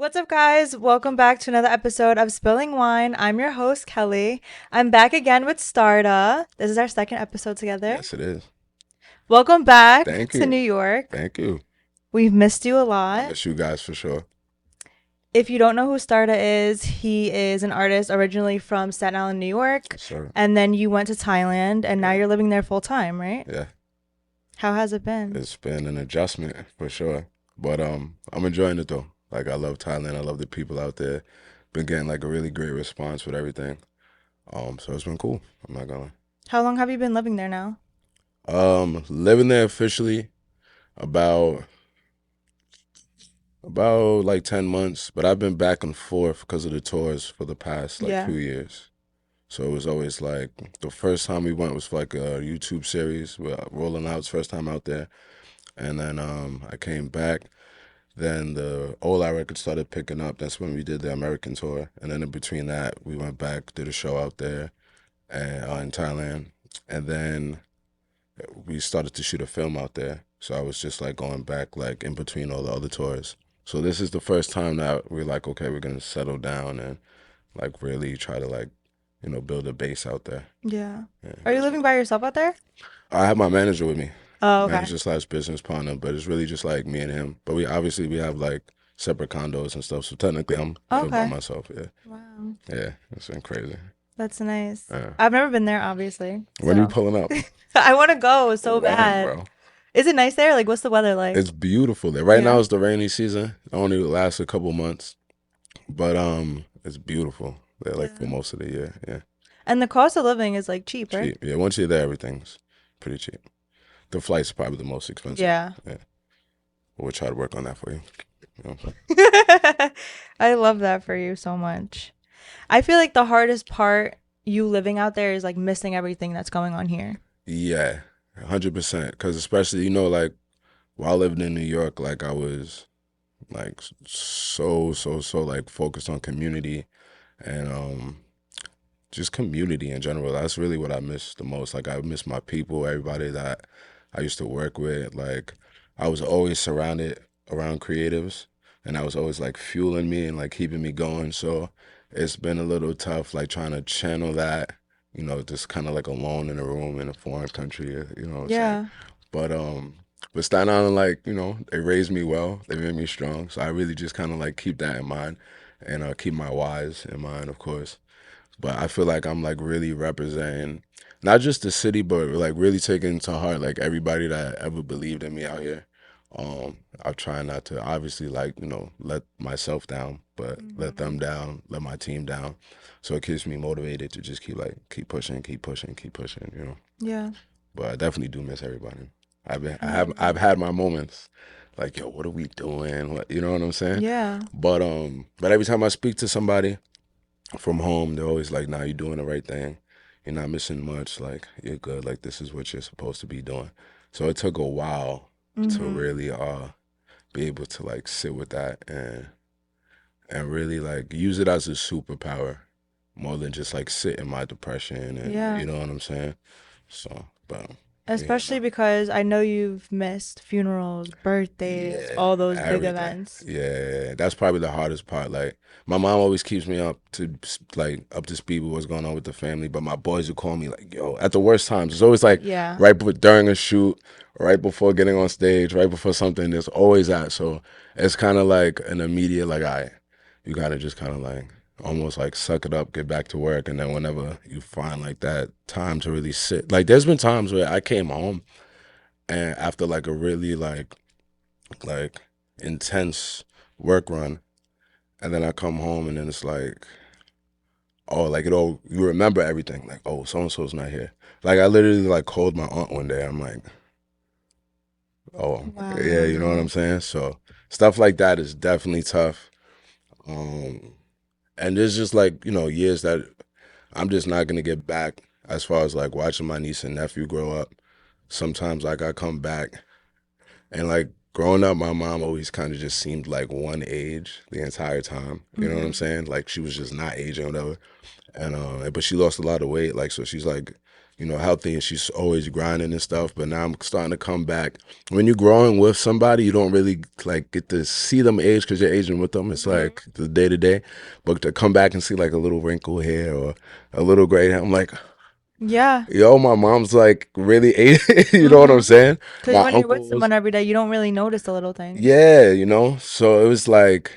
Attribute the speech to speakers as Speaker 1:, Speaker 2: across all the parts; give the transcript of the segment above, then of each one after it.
Speaker 1: What's up, guys? Welcome back to another episode of Spilling Wine. I'm your host, Kelly. I'm back again with Starda. This is our second episode together.
Speaker 2: Yes, it is.
Speaker 1: Welcome back
Speaker 2: Thank
Speaker 1: to New
Speaker 2: you.
Speaker 1: York.
Speaker 2: Thank you.
Speaker 1: We've missed you a
Speaker 2: I
Speaker 1: lot.
Speaker 2: miss you guys for sure.
Speaker 1: If you don't know who Starda is, he is an artist originally from Staten Island, New York.
Speaker 2: Yes, sir.
Speaker 1: And then you went to Thailand, and now
Speaker 2: Yeah.
Speaker 1: you're living there full time, right?
Speaker 2: Yeah.
Speaker 1: How has it been?
Speaker 2: It's been an adjustment for sure. But I'm enjoying it though. Like I love Thailand. I love the people out there. Been getting like a really great response with everything. So it's been cool. I'm not gonna
Speaker 1: How long have you been living there now?
Speaker 2: lie. Living there officially about like 10 months, but I've been back and forth because of the tours for the past like
Speaker 1: Yeah.
Speaker 2: few years. So it was always like the first time we went was for like a YouTube series. We're rolling out, first time out there. And then I came back. Then the Ola record started picking up. That's when we did the American tour. And then in between that, we went back, did a show out there and in Thailand. And then we started to shoot a film out there. So I was just like going back like in between all the other tours. So this is the first time that we're like, okay, we're gonna settle down and like really try to like, build a base out there.
Speaker 1: Yeah.
Speaker 2: Yeah.
Speaker 1: Are you living by yourself out there?
Speaker 2: I have my manager with me,
Speaker 1: Oh, okay.
Speaker 2: manager slash business partner, but it's really just like me and him. But we have like separate condos and stuff. So technically, I'm living by
Speaker 1: Okay.
Speaker 2: myself. Yeah,
Speaker 1: Wow.
Speaker 2: yeah, it's been crazy.
Speaker 1: That's nice.
Speaker 2: Yeah.
Speaker 1: I've never been there, obviously.
Speaker 2: When are you
Speaker 1: So
Speaker 2: pulling up?
Speaker 1: I want to go so
Speaker 2: When,
Speaker 1: bad.
Speaker 2: bro?
Speaker 1: Is it nice there? Like, what's the weather like?
Speaker 2: It's beautiful there. Right now,
Speaker 1: Yeah.
Speaker 2: it's the rainy season. It only lasts a couple months, but it's beautiful there, like for
Speaker 1: Yeah.
Speaker 2: most of the year. Yeah,
Speaker 1: And the cost of living is like cheap, right?
Speaker 2: cheap. Yeah, once you're there, everything's pretty cheap. The flight's probably the most expensive.
Speaker 1: Yeah.
Speaker 2: Yeah, but we'll try to work on that for you. You know?
Speaker 1: I love that for you so much. I feel like the hardest part you living out there is like missing everything that's going on here.
Speaker 2: Yeah, 100%. Because especially, like while living in New York, like I was like so like focused on community and just community in general. That's really what I miss the most. Like I miss my people, everybody that I used to work with. Like I was always surrounded around creatives and that was always like fueling me and like keeping me going. So it's been a little tough like trying to channel that, just kind of like alone in a room in a foreign country, you know what I'm saying?
Speaker 1: Yeah.
Speaker 2: But but Staten Island, like, they raised me well. They made me strong. So I really just kind of like keep that in mind and keep my whys in mind, of course. But I feel like I'm like really representing not just the city, but like really taking to heart like everybody that ever believed in me out here. I'm trying not to obviously like, let myself down, but let them down, let my team down. So it keeps me motivated to just keep pushing, keep pushing, keep pushing.
Speaker 1: Yeah.
Speaker 2: But I definitely do miss everybody.
Speaker 1: Um,
Speaker 2: I've had my moments like, yo, what are we doing? What, you know what I'm saying?
Speaker 1: Yeah.
Speaker 2: But every time I speak to somebody from home, they're always like, nah, you're doing the right thing. You're not missing much. Like, you're good. Like, this is what you're supposed to be doing. So it took a while to
Speaker 1: Hmm.
Speaker 2: really be able to like sit with that and really like use it as a superpower more than just like sit in my depression and
Speaker 1: Yeah.
Speaker 2: you know what I'm saying? So, but yeah,
Speaker 1: Especially
Speaker 2: no.
Speaker 1: because I know you've missed funerals, birthdays,
Speaker 2: Yeah,
Speaker 1: all those big
Speaker 2: everything.
Speaker 1: events.
Speaker 2: Yeah, that's probably the hardest part. Like my mom always keeps me up to speed with what's going on with the family, but my boys will call me like, "Yo," at the worst times. It's always like
Speaker 1: Yeah.
Speaker 2: during a shoot, right before getting on stage, right before something. There's always that. So it's kind of like an immediate like, you gotta just kind of like almost like suck it up, get back to work, and then whenever you find like that time to really sit, like there's been times where I came home and after like a really like intense work run and then I come home and then it's like oh like it all you remember everything like oh so and so's not here like I literally like called my aunt one day I'm like oh yeah you know what I'm
Speaker 1: Wow.
Speaker 2: saying so stuff like that is definitely tough um and there's just like years that I'm just not gonna get back as far as like watching my niece and nephew grow up sometimes like I come back. And like growing up, my mom always kind of just seemed like one age the entire time. You know what I'm
Speaker 1: Hmm.
Speaker 2: saying? Like she was just not aging or whatever. And but she lost a lot of weight. Like so, she's like, healthy, and she's always grinding and stuff. But now I'm starting to come back. When you're growing with somebody, you don't really like get to see them age because you're aging with them. It's
Speaker 1: Hmm.
Speaker 2: like the day to day. But to come back and see like a little wrinkle here or a little gray hair, I'm like,
Speaker 1: Yeah.
Speaker 2: yo, my mom's like really aging. You know what I'm
Speaker 1: Hmm.
Speaker 2: saying?
Speaker 1: Because
Speaker 2: My
Speaker 1: when you're with
Speaker 2: uncles,
Speaker 1: someone every day, you don't really notice the little things.
Speaker 2: yeah, So it was like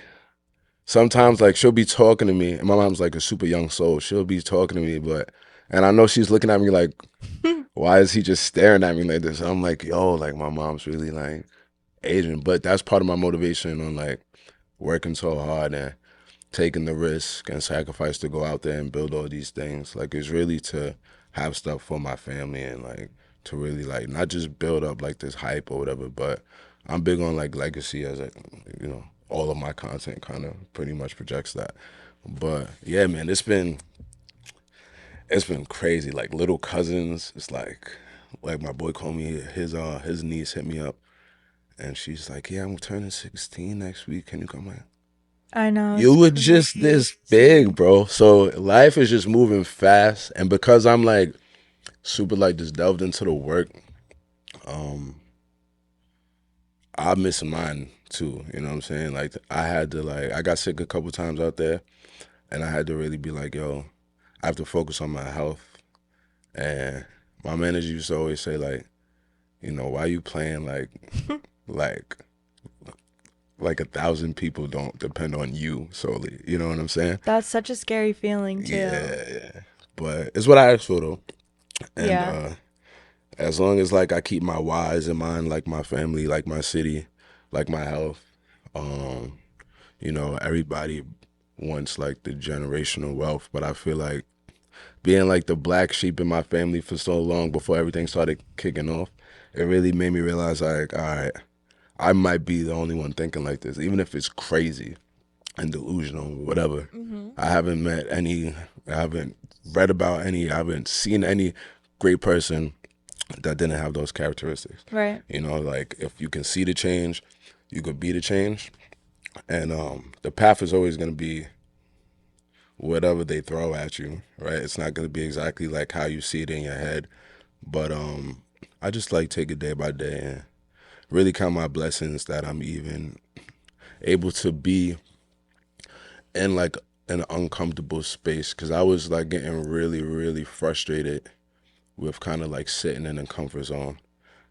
Speaker 2: sometimes like she'll be talking to me, and my mom's like a super young soul. She'll be talking to me, and I know she's looking at me like, why is he just staring at me like this? I'm like, yo, like my mom's really like Asian, but that's part of my motivation on like working so hard and taking the risk and sacrifice to go out there and build all these things. Like it's really to have stuff for my family and like to really like not just build up like this hype or whatever, but I'm big on like legacy as like all of my content kind of pretty much projects that. But yeah, man, it's been crazy. Like little cousins, it's like my boy called me his niece hit me up and she's like, yeah, I'm turning 16 next week. Can you come in?
Speaker 1: I know,
Speaker 2: You
Speaker 1: it's
Speaker 2: were just
Speaker 1: crazy.
Speaker 2: this big, bro. So life is just moving fast. And because I'm like super like just delved into the work, um, I miss mine too. You know what I'm saying? Like I had to like I got sick a couple times out there and I had to really be like, yo, I have to focus on my health. And my manager used to always say like, why you playing like like 1,000 people don't depend on you solely. You know what I'm saying?
Speaker 1: That's such a scary feeling too.
Speaker 2: Yeah, yeah. But it's what I asked for though. And
Speaker 1: Yeah.
Speaker 2: as long as like I keep my whys in mind, like my family, like my city, like my health, um, everybody wants like the generational wealth, but I feel like being like the black sheep in my family for so long before everything started kicking off, it really made me realize like, all right, I might be the only one thinking like this, even if it's crazy and delusional, whatever.
Speaker 1: Hmm.
Speaker 2: I haven't met any, I haven't read about any, I haven't seen any great person that didn't have those characteristics.
Speaker 1: Right.
Speaker 2: Like if you can see the change, you could be the change. And the path is always going to be whatever they throw at you, right? It's not going to be exactly like how you see it in your head. But I just like take it day by day and really count my blessings that I'm even able to be in like an uncomfortable space because I was like getting really, really frustrated with kind of like sitting in a comfort zone.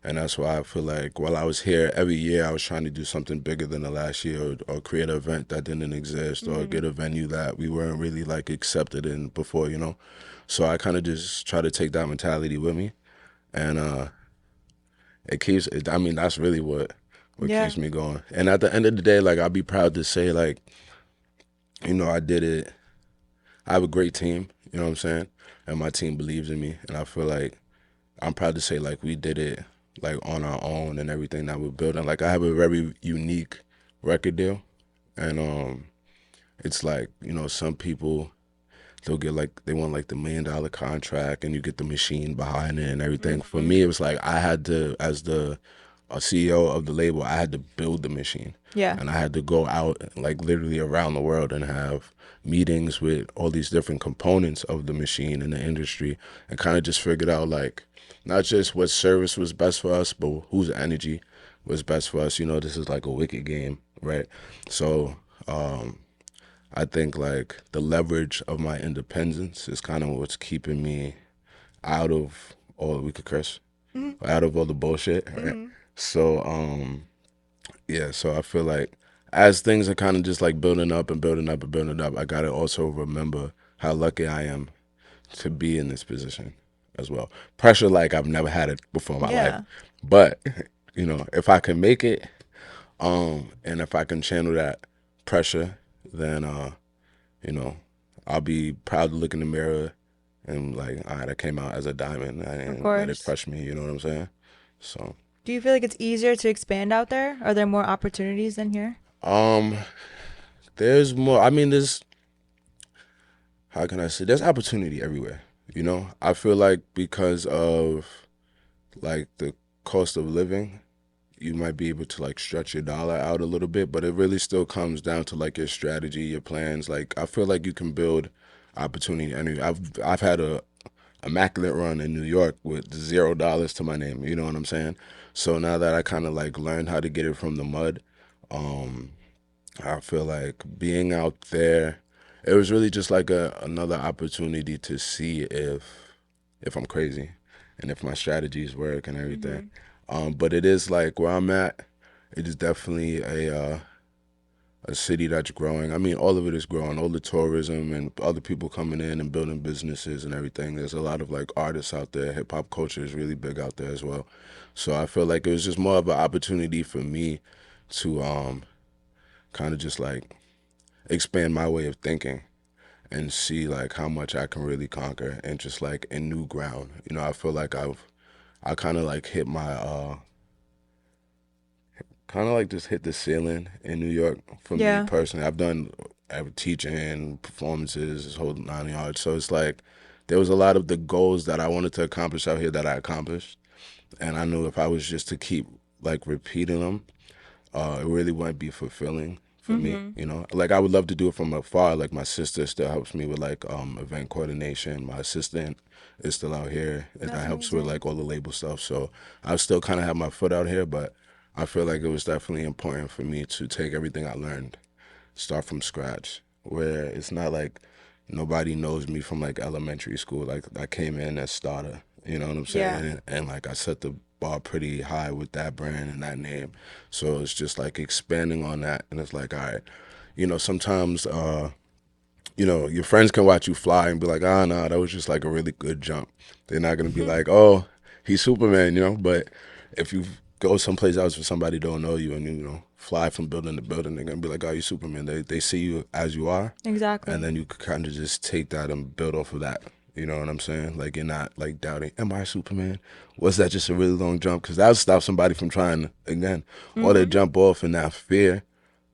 Speaker 2: And that's why I feel like while I was here, every year I was trying to do something bigger than the last year or create an event that didn't exist or
Speaker 1: Hmm.
Speaker 2: get a venue that we weren't really like accepted in before. So I kind of just try to take that mentality with me. And I mean, that's really what
Speaker 1: Yeah.
Speaker 2: keeps me going. And at the end of the day, like I'll be proud to say like, I did it. I have a great team, you know what I'm saying? And my team believes in me. And I feel like I'm proud to say like we did it like on our own and everything that we're building. Like I have a very unique record deal, and it's like some people they'll get like they want like the $1 million contract and you get the machine behind it and everything. For
Speaker 1: Hmm.
Speaker 2: me, it was like I had to as the CEO of the label, I had to build the machine.
Speaker 1: Yeah.
Speaker 2: And I had to go out like literally around the world and have meetings with all these different components of the machine in the industry and kind of just figured out like not just what service was best for us, but whose energy was best for us. This is like a wicked game, right? So I think like the leverage of my independence is kind of what's keeping me out of all we could curse,
Speaker 1: Hmm.
Speaker 2: out of all the bullshit, right?
Speaker 1: Hmm.
Speaker 2: So yeah, so I feel like as things are kind of just like building up and building up and building up, I gotta also remember how lucky I am to be in this position as well. Pressure like I've never had it before in my life,
Speaker 1: Yeah.
Speaker 2: but if I can make it, and if I can channel that pressure, then you know, I'll be proud to look in the mirror and like, all right, I came out as a diamond. I
Speaker 1: Of
Speaker 2: didn't let it
Speaker 1: course.
Speaker 2: crush me. You know what I'm saying? So,
Speaker 1: Do you feel like it's easier to expand out there? Are there more opportunities than here?
Speaker 2: um, there's more. I mean, how can I say? There's opportunity everywhere. I feel like because of like the cost of living, you might be able to like stretch your dollar out a little bit, but it really still comes down to like your strategy, your plans. Like I feel like you can build opportunity anyway. I've had a immaculate run in New York with $0 to my name. You know what I'm saying? So now that I kind of like learned how to get it from the mud, um, I feel like being out there, it was really just like another opportunity to see if I'm crazy and if my strategies work and everything.
Speaker 1: Mm-hmm.
Speaker 2: But it is like where I'm at. It is definitely a city that's growing. I mean, all of it is growing. All the tourism and other people coming in and building businesses and everything. There's a lot of like artists out there. Hip hop culture is really big out there as well. So I feel like it was just more of an opportunity for me to kind of just like expand my way of thinking and see like how much I can really conquer and just like in new ground. You know, I feel like I kind of like hit my kind of like just hit the ceiling in New York for me
Speaker 1: Yeah.
Speaker 2: personally. I've done teaching, performances, this whole 9 yards. So it's like there was a lot of the goals that I wanted to accomplish out here that I accomplished, and I knew if I was just to keep like repeating them, it really wouldn't be fulfilling for me.
Speaker 1: Mm-hmm.
Speaker 2: You know, like I would love to do it from afar. Like my sister still helps me with like event coordination. My assistant is still out here, and
Speaker 1: That's
Speaker 2: that helps with
Speaker 1: amazing.
Speaker 2: like all the label stuff. So I still kind of have my foot out here, but I feel like it was definitely important for me to take everything I learned, start from scratch, where it's not like nobody knows me from like elementary school. Like I came in as Starda, you know what I'm saying?
Speaker 1: Yeah.
Speaker 2: And like I set the bar pretty high with that brand and that name. So it's just like expanding on that. And it's like, all right, sometimes, your friends can watch you fly and be like, ah, nah, that was just like a really good jump. They're not going to be like, oh, he's Superman, but if you go someplace else where somebody don't know you and fly from building to building, they're gonna be like, "Oh, you Superman." They see you as you are, and
Speaker 1: Exactly.
Speaker 2: then you could kind of just take that and build off of that. You know what I'm saying? Like you're not like doubting, "Am I Superman? Was that just a really long jump?" Because that'll stop somebody from trying again, or they
Speaker 1: Mm-hmm.
Speaker 2: jump off, and that fear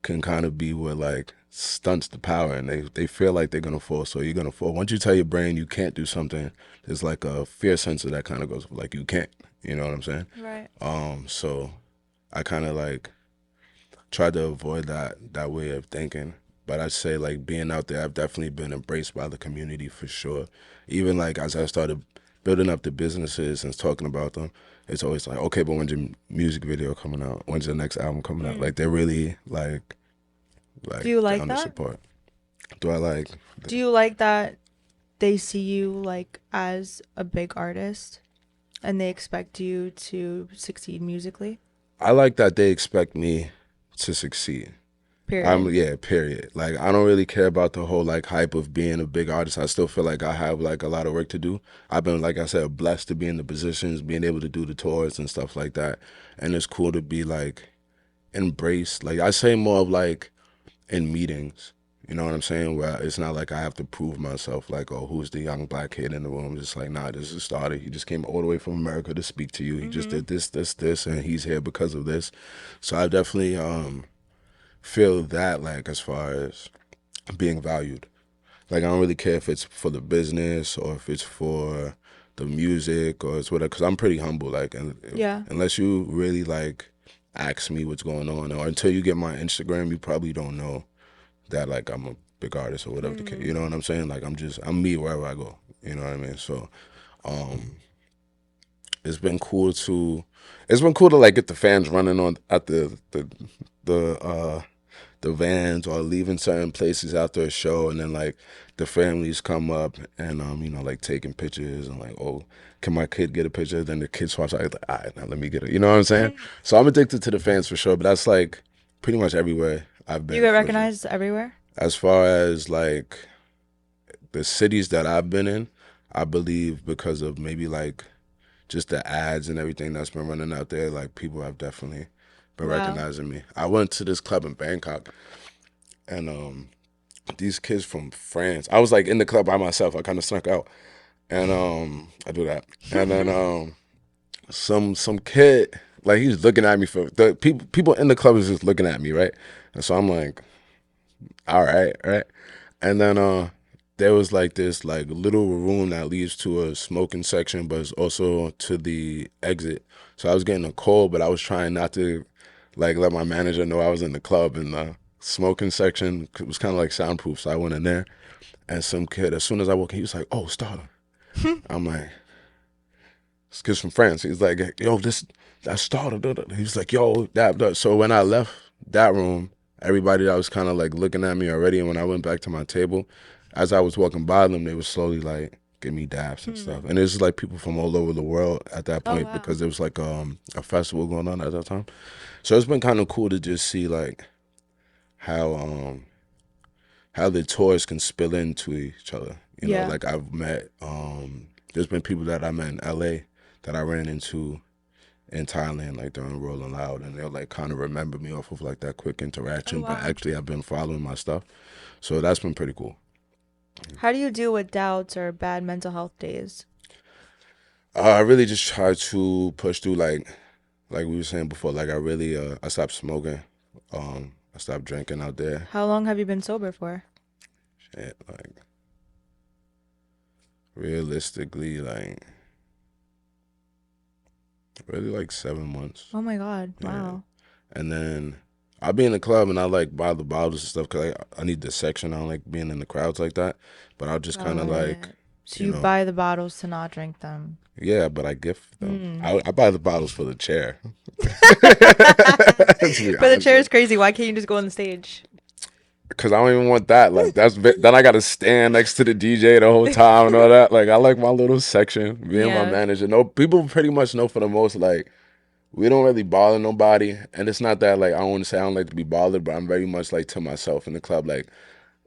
Speaker 2: can kind of be what like stunts the power, and they feel like they're gonna fall, so you're gonna fall. Once you tell your brain you can't do something, there's like a fear sensor that kind of goes like you can't. You know what I'm saying?
Speaker 1: Right.
Speaker 2: So I kind of like try to avoid that way of thinking. But I'd say like being out there, I've definitely been embraced by the community for sure. Even like as I started building up the businesses and talking about them, it's always like, okay, but when's your music video coming out? When's your next album coming out?
Speaker 1: Mm.
Speaker 2: Like they're really
Speaker 1: Do
Speaker 2: like
Speaker 1: you like
Speaker 2: down to
Speaker 1: that?
Speaker 2: support. Do I like?
Speaker 1: Do you like that they see you like as a big artist and they expect you to succeed musically?
Speaker 2: I like that they expect me to succeed.
Speaker 1: Period.
Speaker 2: Yeah, period. Like I don't really care about the whole like hype of being a big artist. I still feel like I have like a lot of work to do. I've been, like I said, blessed to be in the positions, being able to do the tours and stuff like that. And it's cool to be like embraced. Like I say more of like in meetings. You know what I'm saying? Where it's not like I have to prove myself like, oh, who's the young black kid in the room? Just like, nah, this is Starter. He just came all the way from America to speak to you. He just
Speaker 1: Mm-hmm.
Speaker 2: did this, and he's here because of this. So I definitely feel that like as far as being valued. Like I don't really care if it's for the business or if it's for the music or it's whatever. Cause I'm pretty humble. Like, and
Speaker 1: Yeah.
Speaker 2: unless you really like ask me what's going on, or until you get my Instagram, you probably don't know that like I'm a big artist or whatever the case.
Speaker 1: Mm-hmm.
Speaker 2: You know what I'm saying? Like I'm me wherever I go. You know what I mean? So um, it's been cool to like get the fans running on at the vans or leaving certain places after a show, and then like the families come up and like taking pictures and like, oh, can my kid get a picture? Then the kid swaps out, like, all right, now let me get it. You know what I'm saying? So I'm addicted to the fans for sure, but that's like pretty much everywhere I've
Speaker 1: You
Speaker 2: been
Speaker 1: get
Speaker 2: for sure.
Speaker 1: recognized everywhere?
Speaker 2: As far as like the cities that I've been in, I believe because of maybe like just the ads and everything that's been running out there, like people have definitely been
Speaker 1: Wow.
Speaker 2: recognizing me. I went to this club in Bangkok, and these kids from France. I was like in the club by myself. I kind of snuck out, and I do that. And then some kid, like he was looking at me, for the people in the club was just looking at me, right? And so I'm like, all right, right. And then there was like this like little room that leads to a smoking section, but it's also to the exit. So I was getting a cold, but I was trying not to like let my manager know I was in the club, and the smoking section was kind of like soundproof. So I went in there, and some kid, as soon as I walked in, he was like, "Oh, Starter." I'm like, it's kids from France. He's like, yo, that's Starda. He's like, yo, that. So when I left that room, everybody that was kind of like looking at me already, and when I went back to my table, as I was walking by them, they were slowly like give me dabs and stuff. And it's like people from all over the world at that
Speaker 1: Oh
Speaker 2: point
Speaker 1: wow.
Speaker 2: because there was like a festival going on at that time. So it's been kind of cool to just see like how um how the tours can spill into each other. You know,
Speaker 1: Yeah.
Speaker 2: like I've met there's been people that I met in LA that I ran into in Thailand, like during Rolling Loud, and they'll like kind of remember me off of like that quick
Speaker 1: Oh
Speaker 2: interaction. But
Speaker 1: wow.
Speaker 2: actually, I've been following my stuff, so that's been pretty cool.
Speaker 1: How do you deal with doubts or bad mental health days?
Speaker 2: I really just try to push through, like we were saying before. Like I stopped smoking, I stopped drinking out there.
Speaker 1: How long have you been sober for?
Speaker 2: Shit, like realistically, like really like 7 months.
Speaker 1: Oh my God.
Speaker 2: Yeah,
Speaker 1: Wow.
Speaker 2: and then I'll be in the club and I like buy the bottles and stuff because I need the section. I don't like being in the crowds like that. But I'll just kind of
Speaker 1: Got
Speaker 2: like,
Speaker 1: it. So
Speaker 2: you
Speaker 1: you
Speaker 2: know,
Speaker 1: buy the bottles to not drink them.
Speaker 2: yeah, but I gift them.
Speaker 1: Hmm.
Speaker 2: I buy the bottles for the chair. To be
Speaker 1: But the
Speaker 2: honest
Speaker 1: chair
Speaker 2: with
Speaker 1: is crazy. Why can't you just go on the stage?
Speaker 2: because I don't even want that. Like then I got to stand next to the DJ the whole time and all that. Like I like my little section. Me and my
Speaker 1: Yeah.
Speaker 2: manager. No, people pretty much know for the most like we don't really bother nobody, and it's not that like I don't want to say I don't like to be bothered, but I'm very much like to myself in the club. Like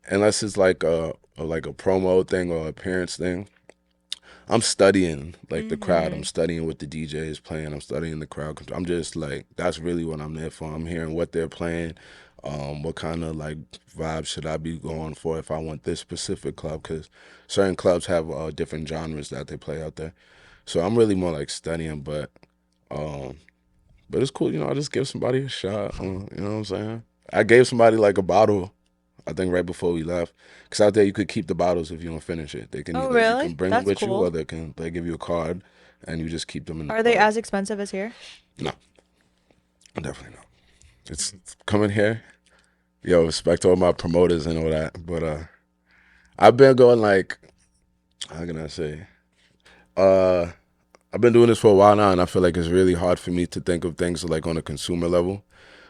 Speaker 2: unless it's like a promo thing or appearance thing, I'm studying like the crowd. I'm
Speaker 1: Mm-hmm.
Speaker 2: studying what the DJ is playing. I'm studying the crowd. I'm just like that's really what I'm there for. I'm hearing what they're playing. What kind of like vibe should I be going for if I want this specific club? Because certain clubs have different genres that they play out there. So I'm really more like studying, um, but it's cool. You know, I just give somebody a shot. You know what I'm saying? I gave somebody like a bottle I think right before we left, because out there you could keep the bottles if you don't finish it. They can
Speaker 1: Oh,
Speaker 2: either you can
Speaker 1: really?
Speaker 2: bring them
Speaker 1: That's
Speaker 2: with you, or
Speaker 1: cool.
Speaker 2: they give you a card, and you just keep them in the
Speaker 1: Are they
Speaker 2: club.
Speaker 1: as expensive as here?
Speaker 2: No, definitely not. It's coming here. Yo, respect to all my promoters and all that. But I've been going like how can I say? Uh, I've been doing this for a while now, and I feel like it's really hard for me to think of things like on a consumer level.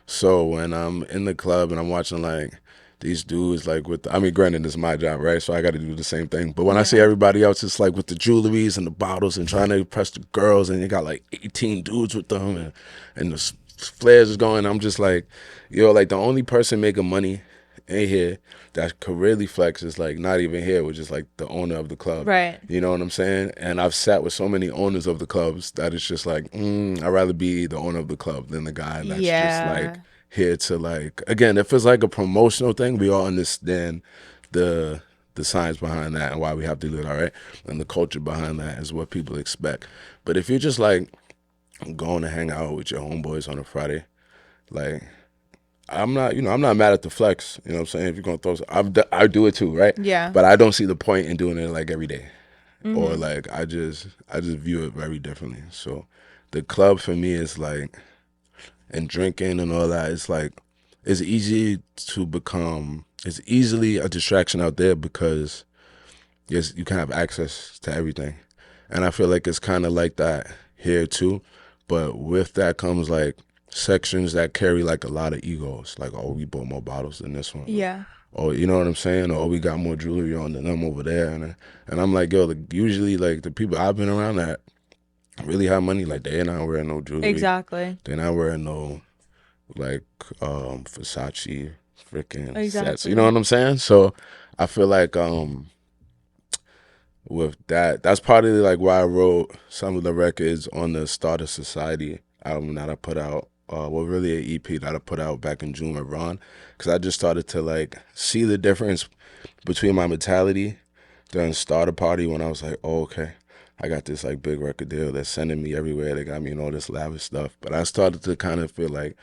Speaker 2: So when I'm in the club and I'm watching like these dudes like I mean, granted, it's my job, right? So I got to do the same thing. But when I see
Speaker 1: Yeah.
Speaker 2: everybody else, it's like with the jewelries and the bottles and trying to impress the girls, and you got like 18 dudes with them, and the flares is going. I'm just like, yo, like the only person making money in here that could really flex is like not even here, which is like the owner of the club.
Speaker 1: Right.
Speaker 2: You know what I'm saying? And I've sat with so many owners of the clubs that it's just like, I'd rather be the owner of the club than the guy that's just like
Speaker 1: Yeah.
Speaker 2: here to like again, if it's like a promotional thing, we all understand the the science behind that and why we have to do it, all right? And the culture behind that is what people expect. But if you're just like going to hang out with your homeboys on a Friday, like I'm not mad at the flex. You know what I'm saying? If you're gonna throw, I do it too, right?
Speaker 1: Yeah.
Speaker 2: But I don't see the point in doing it like every day, or
Speaker 1: Mm-hmm.
Speaker 2: like I just view it very differently. So the club for me is like, and drinking and all that. It's like it's easily a distraction out there because yes, you can have access to everything, and I feel like it's kind of like that here too. But with that comes like sections that carry like a lot of egos, like oh we bought more bottles than this one,
Speaker 1: Yeah.
Speaker 2: or you know what I'm saying, or we got more jewelry on than them over there, and I'm like yo, like, usually like the people I've been around that really have money, like they're not wearing no jewelry,
Speaker 1: Exactly.
Speaker 2: they're not wearing no like Versace freaking sets, you know
Speaker 1: Exactly.
Speaker 2: what I'm saying? So I feel like with that. That's partly like why I wrote some of the records on the Starter Society album that I put out. Well, really an EP that I put out back in June with Ron, because I just started to like see the difference between my mentality during Starter Party when I was like, oh, okay, I got this like big record deal. They're sending me everywhere. They got me in all this lavish stuff. But I started to kind of feel like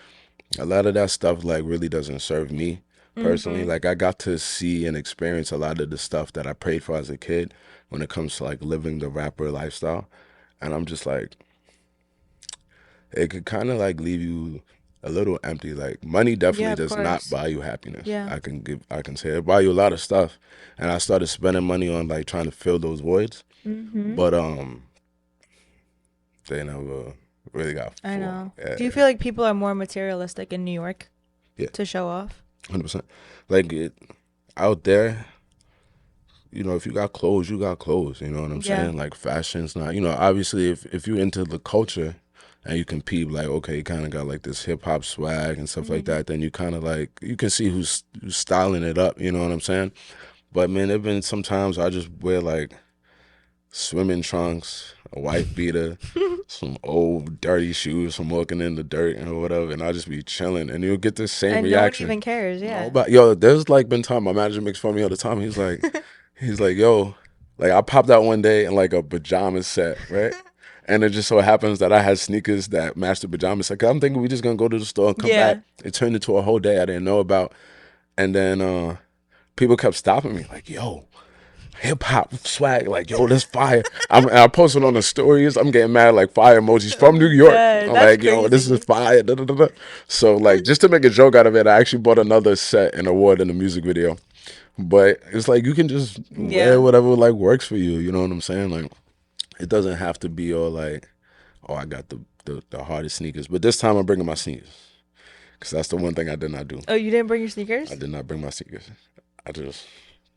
Speaker 2: a lot of that stuff like really doesn't serve me personally.
Speaker 1: Mm-hmm.
Speaker 2: Like I got to see and experience a lot of the stuff that I prayed for as a kid when it comes to like living the rapper lifestyle. And I'm just like, it could kind of like leave you a little empty. Like money
Speaker 1: Yeah,
Speaker 2: definitely
Speaker 1: of
Speaker 2: does not
Speaker 1: course.
Speaker 2: buy you happiness.
Speaker 1: Yeah.
Speaker 2: I can say it buy you a lot of stuff. And I started spending money on like trying to fill those voids.
Speaker 1: Mm-hmm.
Speaker 2: But they never really got
Speaker 1: I
Speaker 2: full.
Speaker 1: know.
Speaker 2: Yeah,
Speaker 1: Do you feel like people are more materialistic in New York
Speaker 2: yeah,
Speaker 1: to show off?
Speaker 2: 100%. Like out there, you know, if you got clothes, you got clothes. You know what I'm
Speaker 1: Yeah.
Speaker 2: saying? Like fashion's not, you know, obviously if you're into the culture and you can peep like, okay, you kind of got like this hip hop swag and stuff like
Speaker 1: Mm-hmm.
Speaker 2: that, then you kind of like, you can see who's styling it up. You know what I'm saying? But man, there've been sometimes I just wear like swimming trunks, a white beater, some old dirty shoes from walking in the dirt and whatever, and I just be chilling, and you'll get the same
Speaker 1: And no one
Speaker 2: reaction.
Speaker 1: even cares.
Speaker 2: No,
Speaker 1: Yeah.
Speaker 2: but yo, there's like been time my manager makes fun of me all the time. He's like, yo, like I popped out one day in like a pajama set, right? And it just so happens that I had sneakers that matched the pajama set. 'Cause I'm thinking we just gonna go to the store and come back.
Speaker 1: Yeah.
Speaker 2: It turned into a whole day I didn't know about. And then people kept stopping me, like, yo, hip hop swag, like, yo, this fire. I posted on the stories. I'm getting mad, like fire emojis from New
Speaker 1: I'm
Speaker 2: York.
Speaker 1: dead.
Speaker 2: I'm
Speaker 1: That's
Speaker 2: like, yo, this is
Speaker 1: crazy.
Speaker 2: fire. Da, da, da, da. So, like, just to make a joke out of it, I actually bought another set and award in the music video. But it's like you can just wear
Speaker 1: Yeah.
Speaker 2: whatever like works for you. You know what I'm saying? Like, it doesn't have to be all like, oh, I got the hardest sneakers. But this time I'm bringing my sneakers because that's the one thing I did not do.
Speaker 1: Oh, you didn't bring your
Speaker 2: I
Speaker 1: sneakers?
Speaker 2: did not bring my sneakers. I just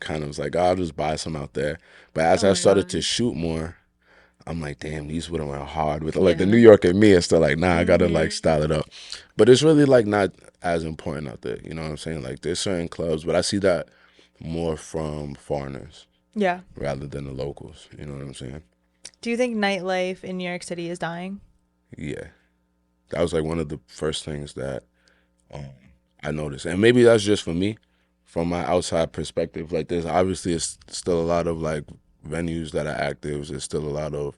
Speaker 2: kind of was like, oh, I'll just buy some out there. But as
Speaker 1: Oh
Speaker 2: I
Speaker 1: my
Speaker 2: started to
Speaker 1: God.
Speaker 2: shoot more, I'm like, damn, these would have went hard with like the New
Speaker 1: Yeah.
Speaker 2: York and me. It's still like, nah, I gotta like
Speaker 1: Mm-hmm.
Speaker 2: style it up. But it's really like not as important out there. You know what I'm saying? Like there's certain clubs, but I see that more from foreigners
Speaker 1: Yeah.
Speaker 2: rather than the locals. You know what I'm saying?
Speaker 1: Do you think nightlife in New York City is dying?
Speaker 2: Yeah, that was like one of the first things that um, I noticed, and maybe that's just for me, from my outside perspective. Like there's obviously it's still a lot of like venues that are active. There's still a lot of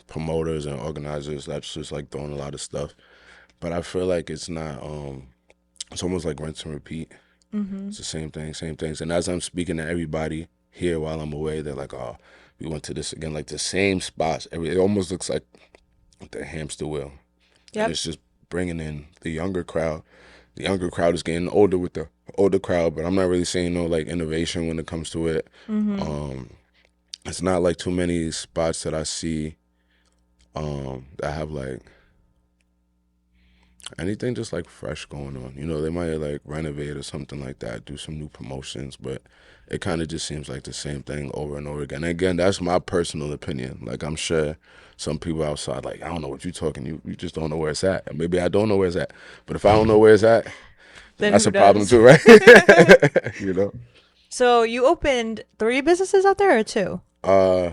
Speaker 2: promoters and organizers that's just like doing a lot of stuff. But I feel like it's not. It's almost like rinse and repeat.
Speaker 1: Mm-hmm.
Speaker 2: It's the same thing, same things. And as I'm speaking to everybody here while I'm away, they're like, "Oh, we went to this again, like the same spots. It almost looks like the hamster wheel, and
Speaker 1: Yep.
Speaker 2: it's just bringing in the younger crowd. The younger crowd is getting older with the older crowd, but I'm not really seeing no like innovation when it comes to it.
Speaker 1: Mm-hmm.
Speaker 2: Um, it's not like too many spots that I see that have like anything just like fresh going on. You know, they might like renovate or something like that, do some new promotions, but it kind of just seems like the same thing over and over again. And again, that's my personal opinion. Like I'm sure some people outside, like, I don't know what you're talking, you just don't know where it's at. And maybe I don't know where it's at. But if I don't know where it's at, then
Speaker 1: Then
Speaker 2: that's
Speaker 1: who
Speaker 2: a problem
Speaker 1: does?
Speaker 2: too, right? You know?
Speaker 1: So you opened 3 businesses out there or 2?
Speaker 2: Uh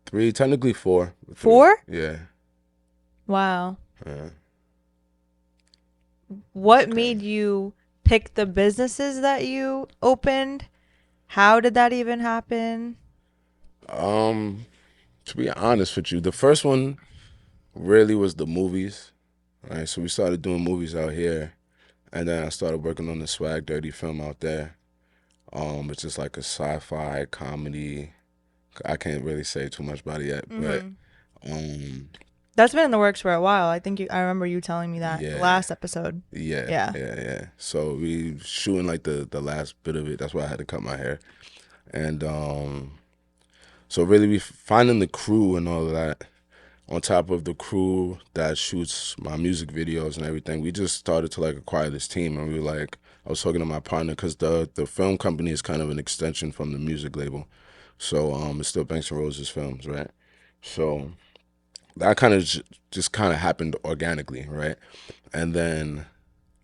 Speaker 2: three, technically four. But three.
Speaker 1: 4?
Speaker 2: Yeah.
Speaker 1: Wow.
Speaker 2: Yeah. It's
Speaker 1: What
Speaker 2: crazy.
Speaker 1: made you pick the businesses that you opened? How did that even happen?
Speaker 2: Um, to be honest with you, the first one really was the movies. Right, so we started doing movies out here, and then I started working on the Swag Dirty film out there. It's just like a sci-fi comedy. I can't really say too much about it yet, but
Speaker 1: Mm-hmm.
Speaker 2: um,
Speaker 1: That's been in the works for a while. I remember you telling me that
Speaker 2: yeah,
Speaker 1: last episode.
Speaker 2: yeah,
Speaker 1: Yeah.
Speaker 2: yeah, yeah. So we shooting like the last bit of it. That's why I had to cut my hair, and so really we finding the crew and all of that. On top of the crew that shoots my music videos and everything, we just started to like acquire this team, and we were like, I was talking to my partner because the film company is kind of an extension from the music label, so it's still Banks and Roses Films, right? So that kind of just kind of happened organically, right? And then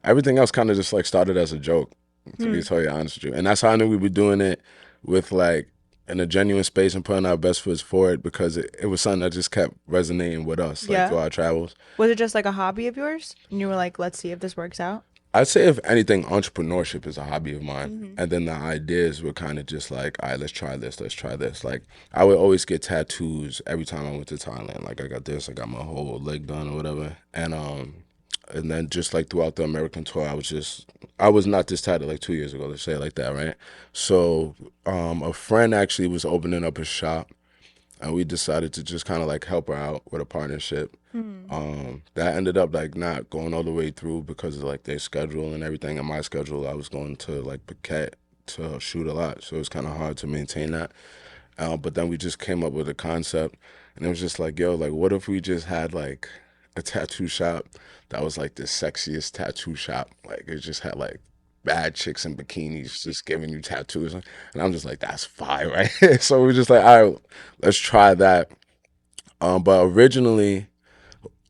Speaker 2: everything else kind of just like started as a joke, to be
Speaker 1: Hmm.
Speaker 2: totally honest with you. And that's how I knew we were doing it with like in a genuine space and putting our best foots forward because it was something that just kept resonating with us like through
Speaker 1: Yeah.
Speaker 2: our travels.
Speaker 1: Was it just like a hobby of yours? And you were like, let's see if this works out?
Speaker 2: I'd say if anything, entrepreneurship is a hobby of mine.
Speaker 1: Mm-hmm.
Speaker 2: And then the ideas were kind of just like, all right, let's try this, let's try this. Like I would always get tattoos every time I went to Thailand. Like I got this, I got my whole leg done or whatever. And then just like throughout the American tour, I was not this tatted like 2 years ago, let's say it like that, right? So a friend actually was opening up a shop and we decided to just kind of like help her out with a partnership.
Speaker 1: Hmm.
Speaker 2: That ended up like not going all the way through because of like their schedule and everything. And my schedule, I was going to like Phuket to shoot a lot, so it was kind of hard to maintain that. But then we just came up with a concept, and it was just like, yo, like, what if we just had like a tattoo shop that was like the sexiest tattoo shop? Like, it just had like bad chicks in bikinis just giving you tattoos, and I'm just like, that's fire, right? So we just like, all right, let's try that. But originally,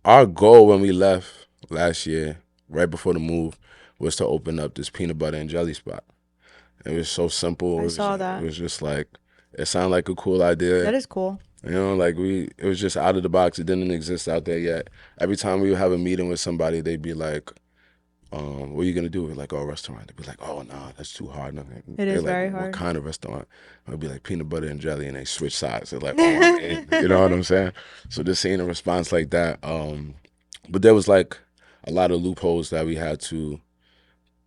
Speaker 2: our goal when we left last year, right before the move, was to open up this peanut butter and jelly spot. It was so simple.
Speaker 1: I saw
Speaker 2: It
Speaker 1: that.
Speaker 2: was just like it sounded like a cool idea.
Speaker 1: That is cool.
Speaker 2: You know, like it was just out of the box. It didn't exist out there yet. Every time we would have a meeting with somebody, they'd be like, what are you gonna do? We're like, oh, restaurant. They'd be like, oh, nah, that's too hard.
Speaker 1: It
Speaker 2: They're
Speaker 1: is
Speaker 2: like,
Speaker 1: very
Speaker 2: what
Speaker 1: hard.
Speaker 2: kind of restaurant? I'd be like peanut butter and jelly, and they switch sides. They're like, oh, I'm in. You know what I'm saying? So just seeing a response like that. But there was like a lot of loopholes that we had to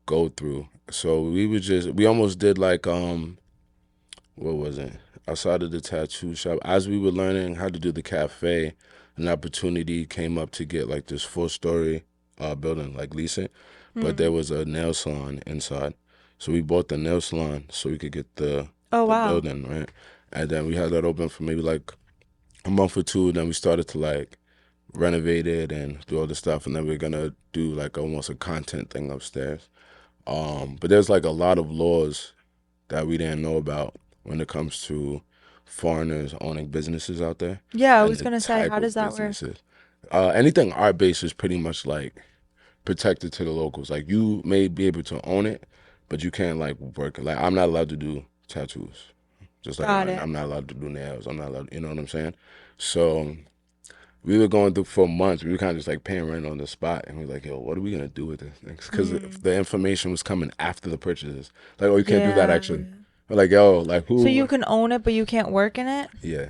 Speaker 2: go through. So we almost did like what was it? Outside of the tattoo shop, as we were learning how to do the cafe, an opportunity came up to get like this 4-story building, like lease it. But
Speaker 1: Hmm.
Speaker 2: there was a nail salon inside. So we bought the nail salon so we could get
Speaker 1: Oh
Speaker 2: the
Speaker 1: wow.
Speaker 2: building, right? And then we had that open for maybe like a month or two. Then we started to like renovate it and do all the stuff. And then we're gonna do like almost a content thing upstairs. But there's like a lot of laws that we didn't know about when it comes to foreigners owning businesses out there
Speaker 1: Yeah, I
Speaker 2: and
Speaker 1: was
Speaker 2: the
Speaker 1: gonna say,
Speaker 2: type
Speaker 1: how does
Speaker 2: of
Speaker 1: that work?
Speaker 2: businesses. Anything art based is pretty much like protected to the locals. Like you may be able to own it, but you can't like work. Like I'm not allowed to do tattoos. Just like
Speaker 1: Got it.
Speaker 2: I'm not allowed to do nails. I'm not allowed. You know what I'm saying? So we were going through for months. We were kind of just like paying rent on the spot, and we were like, "Yo, what are we gonna do with this?" Because
Speaker 1: Hmm.
Speaker 2: the information was coming after the purchases. Like, oh, you can't do that
Speaker 1: Yeah.
Speaker 2: actually. We're like, yo, like
Speaker 1: So you
Speaker 2: who?
Speaker 1: can own it, but you can't work in it?
Speaker 2: Yeah,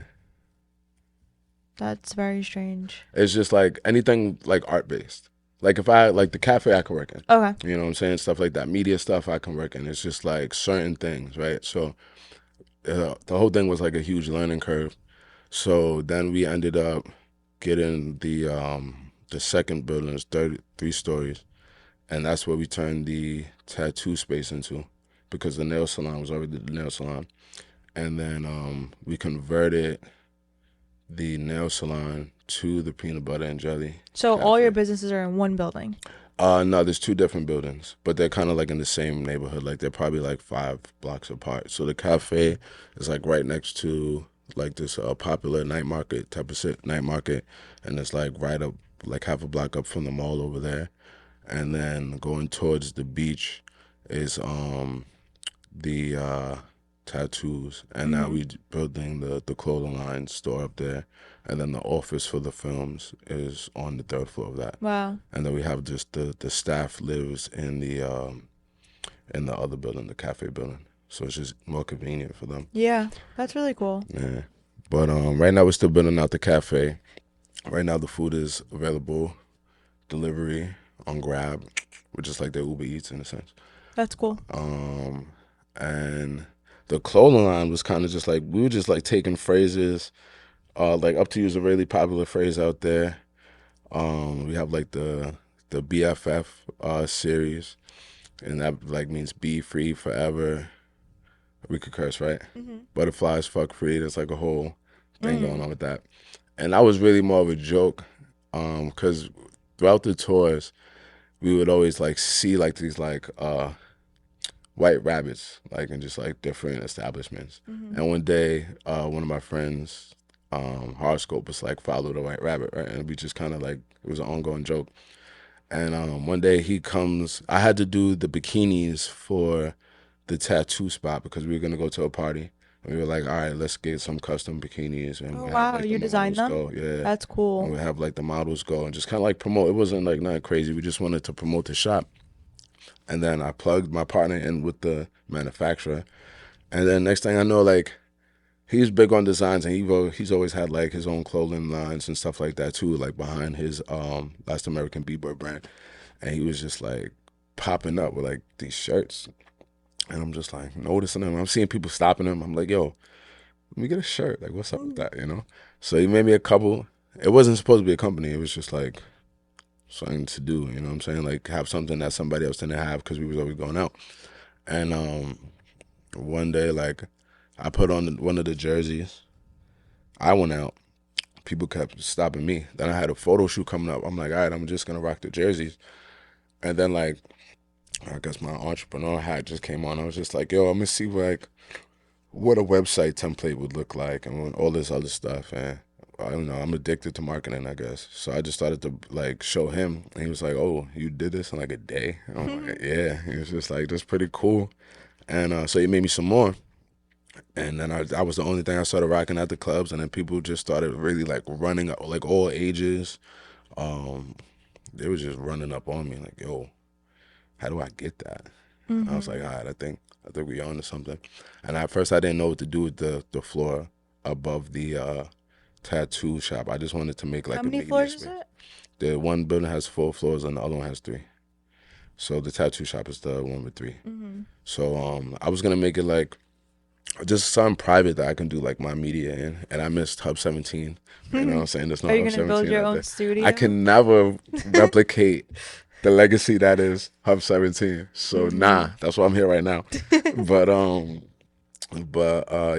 Speaker 1: That's very strange.
Speaker 2: it's just like anything like art based. Like if I like the cafe, I can work in.
Speaker 1: Okay.
Speaker 2: You know what I'm saying? Stuff like that, media stuff, I can work in. It's just like certain things, right? So the whole thing was like a huge learning curve. So then we ended up getting the second building is 33 stories, and that's where we turned the tattoo space into, because the nail salon was already the nail salon, and then we converted the nail salon to the peanut butter and jelly
Speaker 1: So all your
Speaker 2: cafe.
Speaker 1: businesses are in one building.
Speaker 2: No, there's two different buildings, but they're kind of like in the same neighborhood. Like they're probably like 5 blocks apart. So the cafe is like right next to like this popular night market type of night market, and it's like right up like half a block up from the mall over there. And then going towards the beach is the tattoos, and now
Speaker 1: Hmm.
Speaker 2: we building the clothing line store up there, and then the office for the films is on the third floor of that,
Speaker 1: Wow.
Speaker 2: and then we have just the staff lives in the other building, the cafe building, so it's just more convenient for them.
Speaker 1: Yeah, that's really cool.
Speaker 2: Yeah, but right now we're still building out the cafe. Right now the food is available delivery on Grab, which is like the Uber Eats in a sense.
Speaker 1: That's cool.
Speaker 2: Um, and the clothing line was kind of just like we were just like taking phrases. Like up to you is a really popular phrase out there. We have like the BFF series, and that like means be free forever. We could curse, right?
Speaker 1: Hmm.
Speaker 2: Butterflies, fuck free. There's like a whole thing going
Speaker 1: Mm.
Speaker 2: on with that. And that was really more of a joke, because throughout the tours we would always like see like these like white rabbits, like in just like different establishments.
Speaker 1: Hmm.
Speaker 2: And one day, one of my friends, horoscope was like follow the white rabbit, right? And we just kind of like it was an ongoing joke. And one day he comes. I had to do the bikinis for the tattoo spot because we were gonna go to a party. And we were like, all right, let's get some custom bikinis, and
Speaker 1: Oh
Speaker 2: we have
Speaker 1: wow,
Speaker 2: like the
Speaker 1: you designed
Speaker 2: models
Speaker 1: them?
Speaker 2: go, yeah,
Speaker 1: That's
Speaker 2: and
Speaker 1: cool.
Speaker 2: we have like the models go and just kind of like promote. It wasn't like not crazy. We just wanted to promote the shop. And then I plugged my partner in with the manufacturer. And then next thing I know, like he's big on designs, and he's always had like his own clothing lines and stuff like that too, like behind his Last American B-Boy brand. And he was just like popping up with like these shirts, and I'm just like noticing them. I'm seeing people stopping him. I'm like, yo, let me get a shirt. Like, what's up with
Speaker 1: Mhm.
Speaker 2: that? So he made me a couple. It wasn't supposed to be a company. It was just like something to do. You know what I'm saying? Like have something that somebody else didn't have because we was always going out. And one day, like I put on one of the jerseys. I went out. People kept stopping me. Then I had a photo shoot coming up. I'm like, all right, I'm just gonna rock the jerseys. And then like I guess my entrepreneur hat just came on. I was just like, yo, I'm gonna see like what a website template would look like and all this other stuff. And I don't know, I'm addicted to marketing, I guess. So I just started to like show him, and he was like, "Oh, you did this in like a day?" And I'm like, "Yeah." He was just like, "That's pretty cool." And so he made me some more, and then I was the only thing I started rocking at the clubs, and then people just started really like running up, like all ages. Um, they was just running up on me like, "Yo, how do I get that?" I was like,
Speaker 1: Mhm.
Speaker 2: all right, I think we on to something. And at first I didn't know what to do with the floor above the tattoo shop. I just wanted to make
Speaker 1: How
Speaker 2: like a
Speaker 1: many
Speaker 2: media
Speaker 1: floors is
Speaker 2: space.
Speaker 1: it?
Speaker 2: The one building has 4 floors and the other one has 3. So the tattoo shop is the one with 3.
Speaker 1: Mhm.
Speaker 2: So I was gonna make it like just something private that I can do like my media in. And I missed Hub 17. You know what I'm saying? There's no
Speaker 1: Are you
Speaker 2: Hub
Speaker 1: gonna build
Speaker 2: 17
Speaker 1: your
Speaker 2: out
Speaker 1: own
Speaker 2: there. I
Speaker 1: studio?
Speaker 2: can never replicate the legacy that is Hub 17. So nah,
Speaker 1: Mhm.
Speaker 2: that's why I'm here right now. But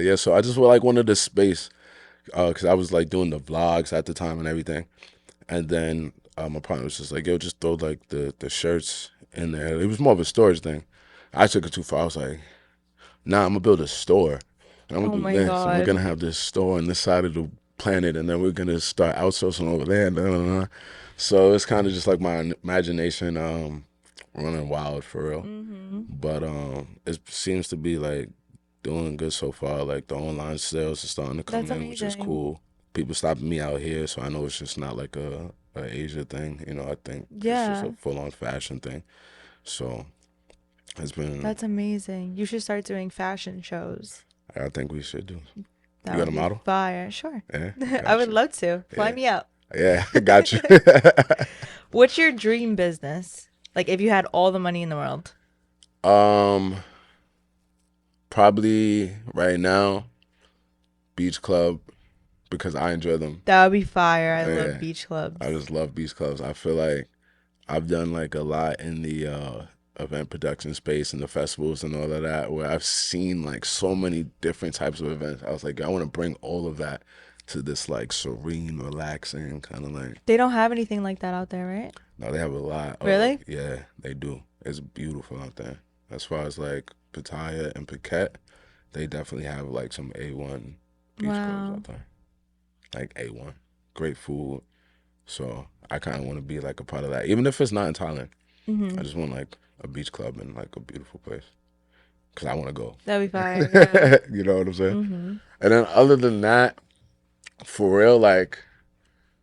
Speaker 2: yeah, so I just would like wanted the space because I was like doing the vlogs at the time and everything, and then my partner was just like, "Yo, just throw like the shirts in there." It was more of a storage thing. I took it too far. I was like, "Nah, I'm gonna build a store, and I'm
Speaker 1: Oh
Speaker 2: gonna do
Speaker 1: my
Speaker 2: this, and we're gonna
Speaker 1: God.
Speaker 2: have this store on this side of the planet, and then we're gonna start outsourcing over there." And so it's kind of just like my imagination running wild for real.
Speaker 1: Mhm.
Speaker 2: But it seems to be like doing good so far. Like the online sales are starting to come
Speaker 1: That's
Speaker 2: in, which is
Speaker 1: amazing.
Speaker 2: cool. People stopping me out here, so I know it's just not like a Asia thing. I think it's just a
Speaker 1: Yeah,
Speaker 2: full on fashion thing. So it's been.
Speaker 1: that's amazing. You should start doing fashion shows.
Speaker 2: I think we should do. You
Speaker 1: That
Speaker 2: got
Speaker 1: would
Speaker 2: a
Speaker 1: be
Speaker 2: model?
Speaker 1: fire. Sure.
Speaker 2: Yeah,
Speaker 1: I would
Speaker 2: got you.
Speaker 1: love to. Fly
Speaker 2: Yeah,
Speaker 1: me out.
Speaker 2: yeah, got you.
Speaker 1: What's your dream business? Like if you had all the money in the world.
Speaker 2: um, Probably right now, beach club because I enjoy them.
Speaker 1: That would be fire. I love
Speaker 2: Yeah,
Speaker 1: beach
Speaker 2: I
Speaker 1: clubs.
Speaker 2: just love beach clubs. I feel like I've done like a lot in the event production space and the festivals and all of that, where I've seen like so many different types of events. I was like, I want to bring all of that to this like serene, relaxing kind of like.
Speaker 1: They don't have anything like that out there, right?
Speaker 2: Now they have a lot of
Speaker 1: Really?
Speaker 2: yeah, they do. It's beautiful out there. As far as like Pattaya and Phuket, they definitely have like some A1 beach clubs
Speaker 1: Wow.
Speaker 2: out there, like A1. Great food. So I kind of want to be like a part of that, even if it's not in Thailand. I
Speaker 1: Mhm.
Speaker 2: just want like a beach club in like a beautiful place because I want to go.
Speaker 1: That'd be fire. Yeah.
Speaker 2: You know what I'm saying?
Speaker 1: Mhm.
Speaker 2: And then other than that, for real, like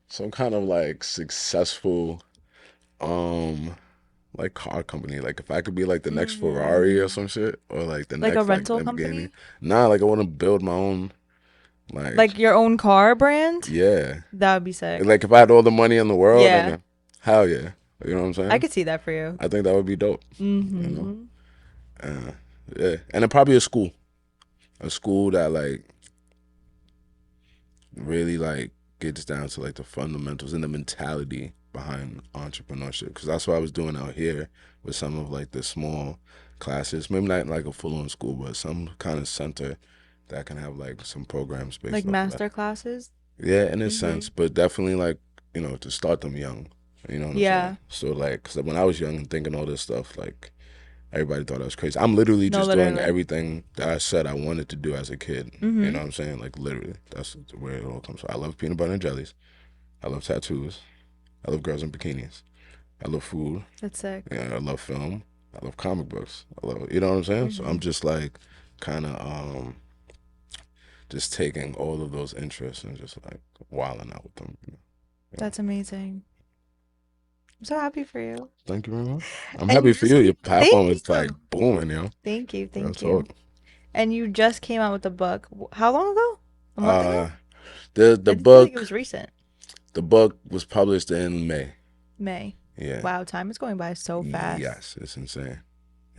Speaker 2: some kind of like successful, um, like car company. Like if I could be like the next Ferrari or
Speaker 1: Mhm.
Speaker 2: some shit, or like the
Speaker 1: Like a
Speaker 2: next like
Speaker 1: rental
Speaker 2: Lamborghini.
Speaker 1: company?
Speaker 2: Nah, like I want to build my own. Like
Speaker 1: Like your own car brand?
Speaker 2: yeah,
Speaker 1: That would be sick.
Speaker 2: like if I had all the money in the world,
Speaker 1: Yeah.
Speaker 2: then hell yeah. You know what I'm
Speaker 1: I
Speaker 2: saying?
Speaker 1: could see that for you.
Speaker 2: I think that would be dope. You know?
Speaker 1: Mhm.
Speaker 2: Uh, yeah, and then probably a school that like really like gets down to like the fundamentals and the mentality behind entrepreneurship. Because that's what I was doing out here with some of like the small classes, maybe not like a full on school, but some kind of center that can have like some programs
Speaker 1: Like
Speaker 2: based off of that.
Speaker 1: master classes?
Speaker 2: Yeah, in a sense,
Speaker 1: Mhm.
Speaker 2: but definitely like to start them young. You know what I'm saying?
Speaker 1: Yeah.
Speaker 2: So like, cause when I was young and thinking all this stuff, like everybody thought I was crazy. I'm literally
Speaker 1: No,
Speaker 2: just doing
Speaker 1: literally.
Speaker 2: everything that I said I wanted to do as a kid. You know
Speaker 1: Mhm.
Speaker 2: what I'm saying? Like literally, that's where it all comes from. I love peanut butter and jellies. I love tattoos. I love girls in bikinis. I love food.
Speaker 1: That's sick.
Speaker 2: I love film. I love comic books. I love, you know what I'm saying? So I'm
Speaker 1: Mhm.
Speaker 2: just like kind of just taking all of those interests and just like wilding out with them. Yeah.
Speaker 1: That's amazing. I'm so happy for you.
Speaker 2: Thank you very much. I'm
Speaker 1: And
Speaker 2: happy
Speaker 1: you
Speaker 2: for
Speaker 1: just
Speaker 2: you. Your
Speaker 1: keep
Speaker 2: platform
Speaker 1: thank
Speaker 2: is like
Speaker 1: you.
Speaker 2: booming.
Speaker 1: Thank you.
Speaker 2: Real
Speaker 1: Thank
Speaker 2: talk.
Speaker 1: you. And you just came out with the book. How long ago? A month
Speaker 2: Uh,
Speaker 1: ago?
Speaker 2: the
Speaker 1: I feel like it
Speaker 2: book
Speaker 1: was recent.
Speaker 2: the book was published in May.
Speaker 1: May.
Speaker 2: Yeah.
Speaker 1: Wow, time is going by so fast.
Speaker 2: Yes, it's insane.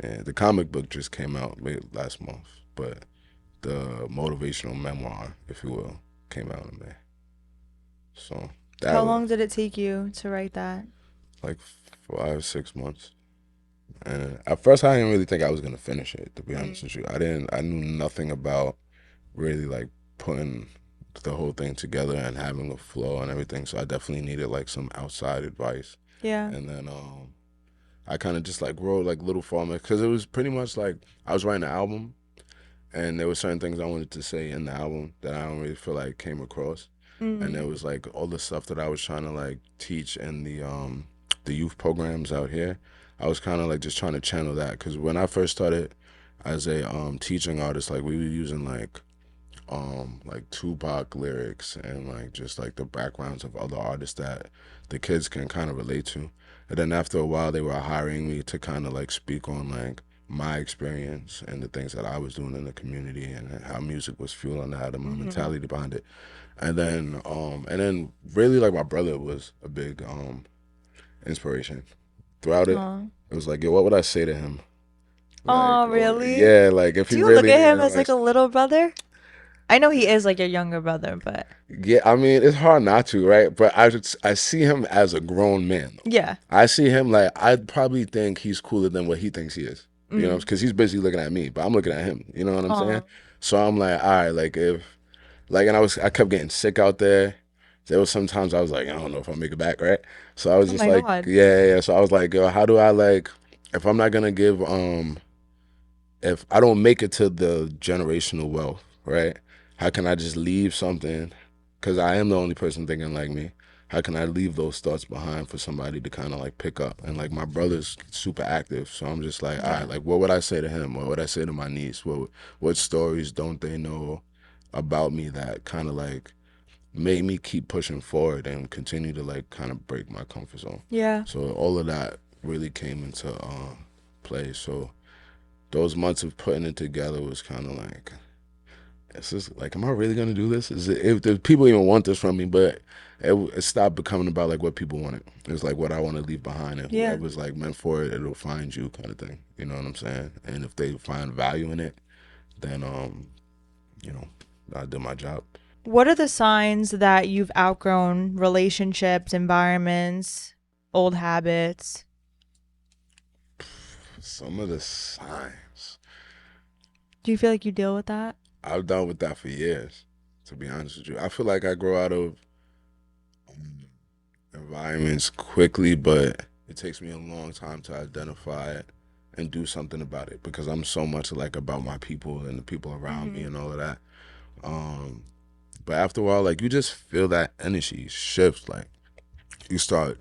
Speaker 2: Yeah, the comic book just came out last month, but the motivational memoir, if you will, came out in May. So that
Speaker 1: How
Speaker 2: was
Speaker 1: long did it take you to write that?
Speaker 2: like 5 6 months. And at first, I didn't really think I was gonna finish it. To be honest
Speaker 1: Mm.
Speaker 2: with you, I didn't. I knew nothing about really like putting the whole thing together and having a flow and everything. So I definitely needed like some outside advice.
Speaker 1: Yeah.
Speaker 2: And then I kind of just like wrote like little formats because it was pretty much like I was writing an album, and there were certain things I wanted to say in the album that I don't really feel like came across. And
Speaker 1: Mm.
Speaker 2: there was like all the stuff that I was trying to like teach in the youth programs out here. I was kind of like just trying to channel that because when I first started as a teaching artist, like we were using like Tupac lyrics and like just like the backgrounds of other artists that the kids can kind of relate to. And then after a while, they were hiring me to kind of like speak on like my experience and the things that I was doing in the community and how music was fueling that and my
Speaker 1: Mhm.
Speaker 2: mentality behind it. And then really like my brother was a big inspiration throughout it.
Speaker 1: Oh.
Speaker 2: It was like, yo, what would I say to him?
Speaker 1: Oh,
Speaker 2: Like, or
Speaker 1: really?
Speaker 2: yeah, like if
Speaker 1: Do
Speaker 2: he
Speaker 1: you look
Speaker 2: really
Speaker 1: at
Speaker 2: needed
Speaker 1: him as like
Speaker 2: advice.
Speaker 1: a little brother? I know he is like your younger brother, but
Speaker 2: Yeah, I mean, it's hard not to, right? But I see him as a grown man. Though.
Speaker 1: yeah.
Speaker 2: I see him like I'd probably think he's cooler than what he thinks he is. You know,
Speaker 1: Mm.
Speaker 2: because he's busy looking at me, but I'm looking at him. You know what I'm saying?
Speaker 1: Oh.
Speaker 2: So I'm like, all right, like if like, and I kept getting sick out there. There was sometimes I was like, I don't know if I'll make it back, right? So I was
Speaker 1: Oh
Speaker 2: just
Speaker 1: my
Speaker 2: like,
Speaker 1: God.
Speaker 2: yeah, yeah, yeah. So I was like, yo, how do I like, if I'm not gonna give if I don't make it to the generational wealth, right? How can I just leave something? Because I am the only person thinking like me. How can I leave those thoughts behind for somebody to kind of like pick up? And like my brother's super active, so I'm just like, all right,
Speaker 1: Yeah.
Speaker 2: like what would I say to him? What would I say to my niece? What stories don't they know about me that kind of like made me keep pushing forward and continue to like kind of break my comfort zone?
Speaker 1: Yeah.
Speaker 2: So all of that really came into play. So those months of putting it together was kind of like, it's just like, am I really gonna do this? Is it if people even want this from me? But it stopped becoming about like what people wanted. It was like what I want to leave behind, and
Speaker 1: Yeah.
Speaker 2: whoever's like meant for it, it'll find you, kind of thing. You know what I'm saying? And if they find value in it, then you know, I did my job.
Speaker 1: What are the signs that you've outgrown relationships, environments, old habits?
Speaker 2: Some of the signs
Speaker 1: Do you feel like you deal with that?
Speaker 2: I've done with that for years. To be honest with you, I feel like I grow out of um, environments quickly, but it takes me a long time to identify it and do something about it because I'm so much like about my people and the people around me
Speaker 1: Mm-hmm.
Speaker 2: and all of that. Um, but after a while, like you just feel that energy shift. Like you start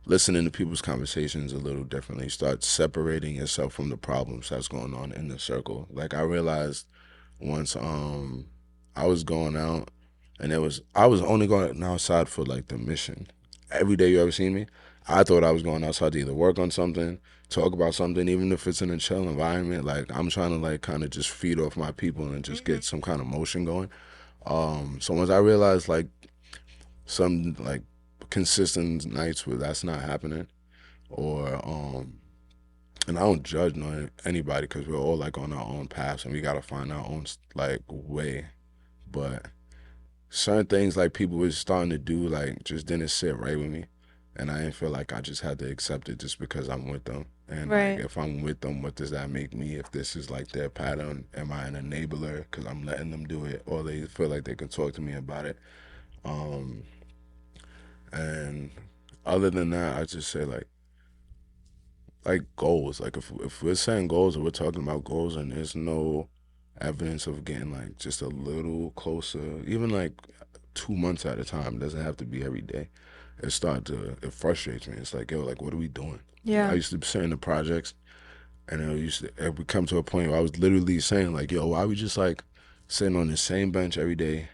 Speaker 2: listening to people's conversations a little differently. You start separating yourself from the problems that's going on in the circle. Like I realized once I was going out and I was only going outside for like the mission. Every day you ever seen me, I thought I was going outside to either work on something, talk about something, even if it's in a chill environment. Like I'm trying to like kind of just feed off my people and just
Speaker 1: Mm-hmm.
Speaker 2: get some kind of motion going. So once I realized like some like consistent nights where that's not happening, or and I don't judge no anybody because we're all like on our own paths and we gotta find our own like way. But certain things like people was starting to do like just didn't sit right with me, and I didn't feel like I just had to accept it just because I'm with them. And like
Speaker 1: Right.
Speaker 2: if I'm with them, what does that make me? If this is like their pattern, am I an enabler because I'm letting them do it, or they feel like they can talk to me about it? Um, and other than that, I just say like goals. Like if we're saying goals or we're talking about goals and there's no evidence of getting like just a little closer, even like 2 months at a time. It doesn't have to be every day. It frustrates me. It's like, yo, like what are we doing? I
Speaker 1: Yeah.
Speaker 2: used to say in the projects and it would come to a point where I was literally saying like, yo, why we just like sitting on the same bench every day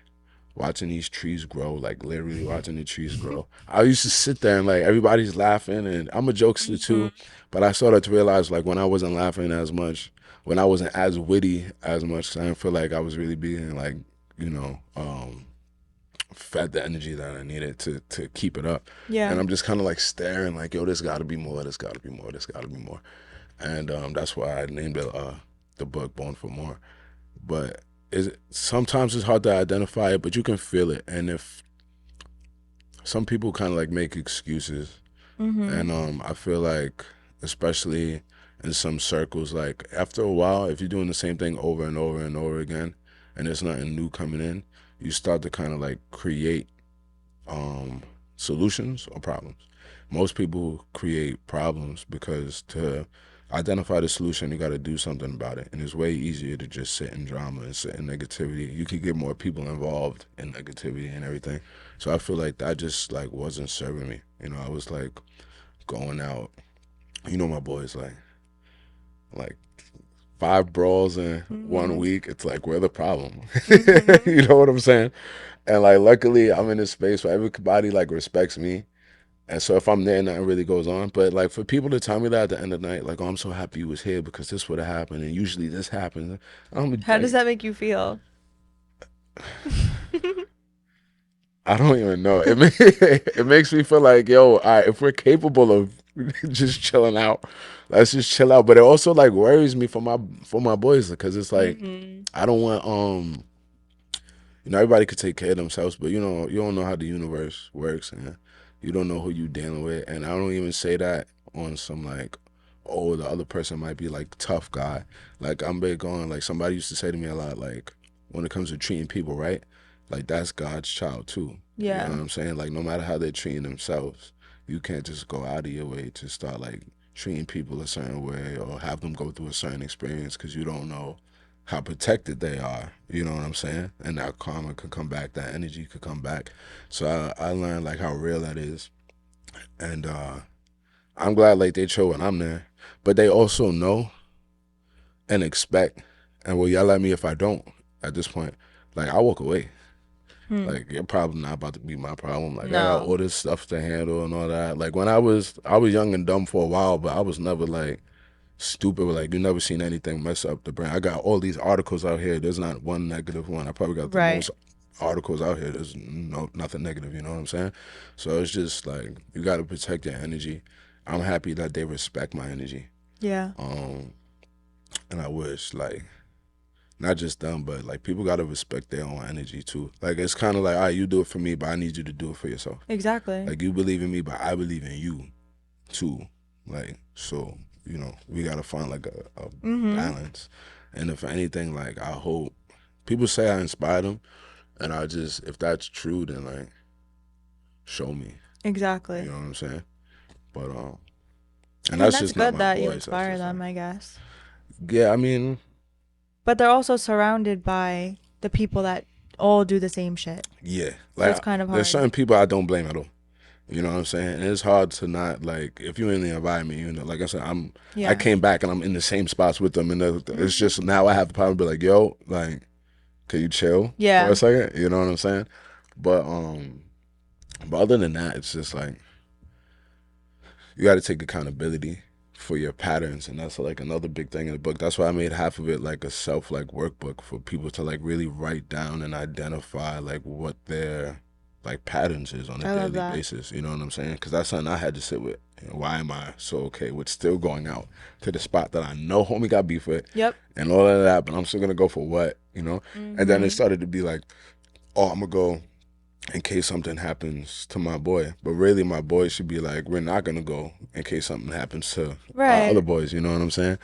Speaker 2: watching these trees grow, like literally watching the trees grow. I used to sit there and like everybody's laughing, and I'm a jokester too,
Speaker 1: Mm-hmm.
Speaker 2: but I started to realize like when I wasn't laughing as much, when I wasn't as witty as much, 'cause I didn't feel like I was really being like, you know, fed the energy that I needed to keep it up.
Speaker 1: Yeah.
Speaker 2: And I'm just kind of like staring, like, yo, this got to be more. This got to be more. This got to be more. And that's why I named it the book "Born for More." But is sometimes it's hard to identify it, but you can feel it. And if some people kind of like make excuses,
Speaker 1: Mm-hmm.
Speaker 2: and I feel like especially in some circles, like after a while, if you're doing the same thing over and over and over again, and there's nothing new coming in, you start to kind of like create um, solutions or problems. Most people create problems because to identify the solution, you got to do something about it. And it's way easier to just sit in drama and sit in negativity. You could get more people involved in negativity and everything. So I feel like that just like wasn't serving me. You know, I was like going out. You know, my boys like 5 brawls in one
Speaker 1: Mm-hmm.
Speaker 2: week. It's like we're the problem.
Speaker 1: Mm-hmm.
Speaker 2: You know what I'm saying? And like luckily, I'm in this space where everybody like respects me. And so if I'm there, nothing really goes on. But like for people to tell me that at the end of the night, like, oh, I'm so happy you was here because this would have happened, and usually this happens. I'm
Speaker 1: How does
Speaker 2: like,
Speaker 1: that make you feel?
Speaker 2: I don't even know. It makes me feel like, yo, all right, if we're capable of just chilling out, let's just chill out. But it also like worries me for my boys because it's like
Speaker 1: Mm-hmm.
Speaker 2: I don't want you know, everybody could take care of themselves, but you know, you don't know how the universe works, and you don't know who you dealing with. And I don't even say that on some like, oh, the other person might be like tough guy. Like I'm big on like somebody used to say to me a lot, like when it comes to treating people right, like that's God's child too. You know
Speaker 1: Yeah.
Speaker 2: what I'm saying? Like no matter how they're treating themselves, you can't just go out of your way to start like treating people a certain way or have them go through a certain experience because you don't know how protected they are. You know what I'm saying? And that karma could come back, that energy could come back. So I learned like how real that is, and I'm glad like they chill when I'm there, but they also know and expect, and will yell at me if I don't. At this point, like I walk away.
Speaker 1: Hmm.
Speaker 2: Like your problem not about to be my problem. Like I got
Speaker 1: No.
Speaker 2: all this stuff to handle and all that. Like when I was young and dumb for a while, but I was never like stupid. Like you never seen anything mess up the brand. I got all these articles out here. There's not one negative one. I probably got the
Speaker 1: Right.
Speaker 2: most articles out here. There's nothing negative. You know what I'm saying? So it's just like you got to protect your energy. I'm happy that they respect my energy.
Speaker 1: Yeah.
Speaker 2: Um, and I wish like not just them, but like people got to respect their own energy too. Like it's kind of like, all right, you do it for me, but I need you to do it for yourself.
Speaker 1: Exactly.
Speaker 2: Like you believe in me, but I believe in you too. Like so, you know, we gotta find like a
Speaker 1: Mm-hmm.
Speaker 2: balance. And if anything, like I hope people say I inspired them, and I just if that's true, then like show me. You
Speaker 1: Exactly.
Speaker 2: know what I'm saying? But and
Speaker 1: And
Speaker 2: that's
Speaker 1: that's
Speaker 2: just not
Speaker 1: good
Speaker 2: my
Speaker 1: that you
Speaker 2: voice. That's
Speaker 1: inspire
Speaker 2: just like
Speaker 1: them, I guess.
Speaker 2: yeah. I mean,
Speaker 1: But they're also surrounded by the people that all do the same shit.
Speaker 2: yeah.
Speaker 1: So it's
Speaker 2: Like
Speaker 1: kind of
Speaker 2: there's
Speaker 1: hard.
Speaker 2: certain people I don't blame at all. You know what I'm saying? And it's hard to not like if you're in the environment. You know, like I said, I
Speaker 1: Yeah.
Speaker 2: came back and I'm in the same spots with them, and it's
Speaker 1: Hmm.
Speaker 2: just now I have the power to be like, yo, like can you chill for a
Speaker 1: Yeah.
Speaker 2: second? You know what I'm saying? But other than that, it's just like you got to take accountability for your patterns, and that's like another big thing in the book. That's why I made half of it like a self like workbook for people to like really write down and identify like what their like patterns is on a
Speaker 1: I love
Speaker 2: daily
Speaker 1: that.
Speaker 2: basis. You know what I'm saying? Because that's something I had to sit with. You know, why am I so okay with still going out to the spot that I know homie got beef with
Speaker 1: Yep.
Speaker 2: and all of that, but I'm still gonna go for what, you know? And then it
Speaker 1: Mm-hmm.
Speaker 2: started to be like, oh, I'm gonna go in case something happens to my boy. But really, my boy should be like, we're not gonna go in case something happens to our other
Speaker 1: Right.
Speaker 2: boys. You know what I'm saying?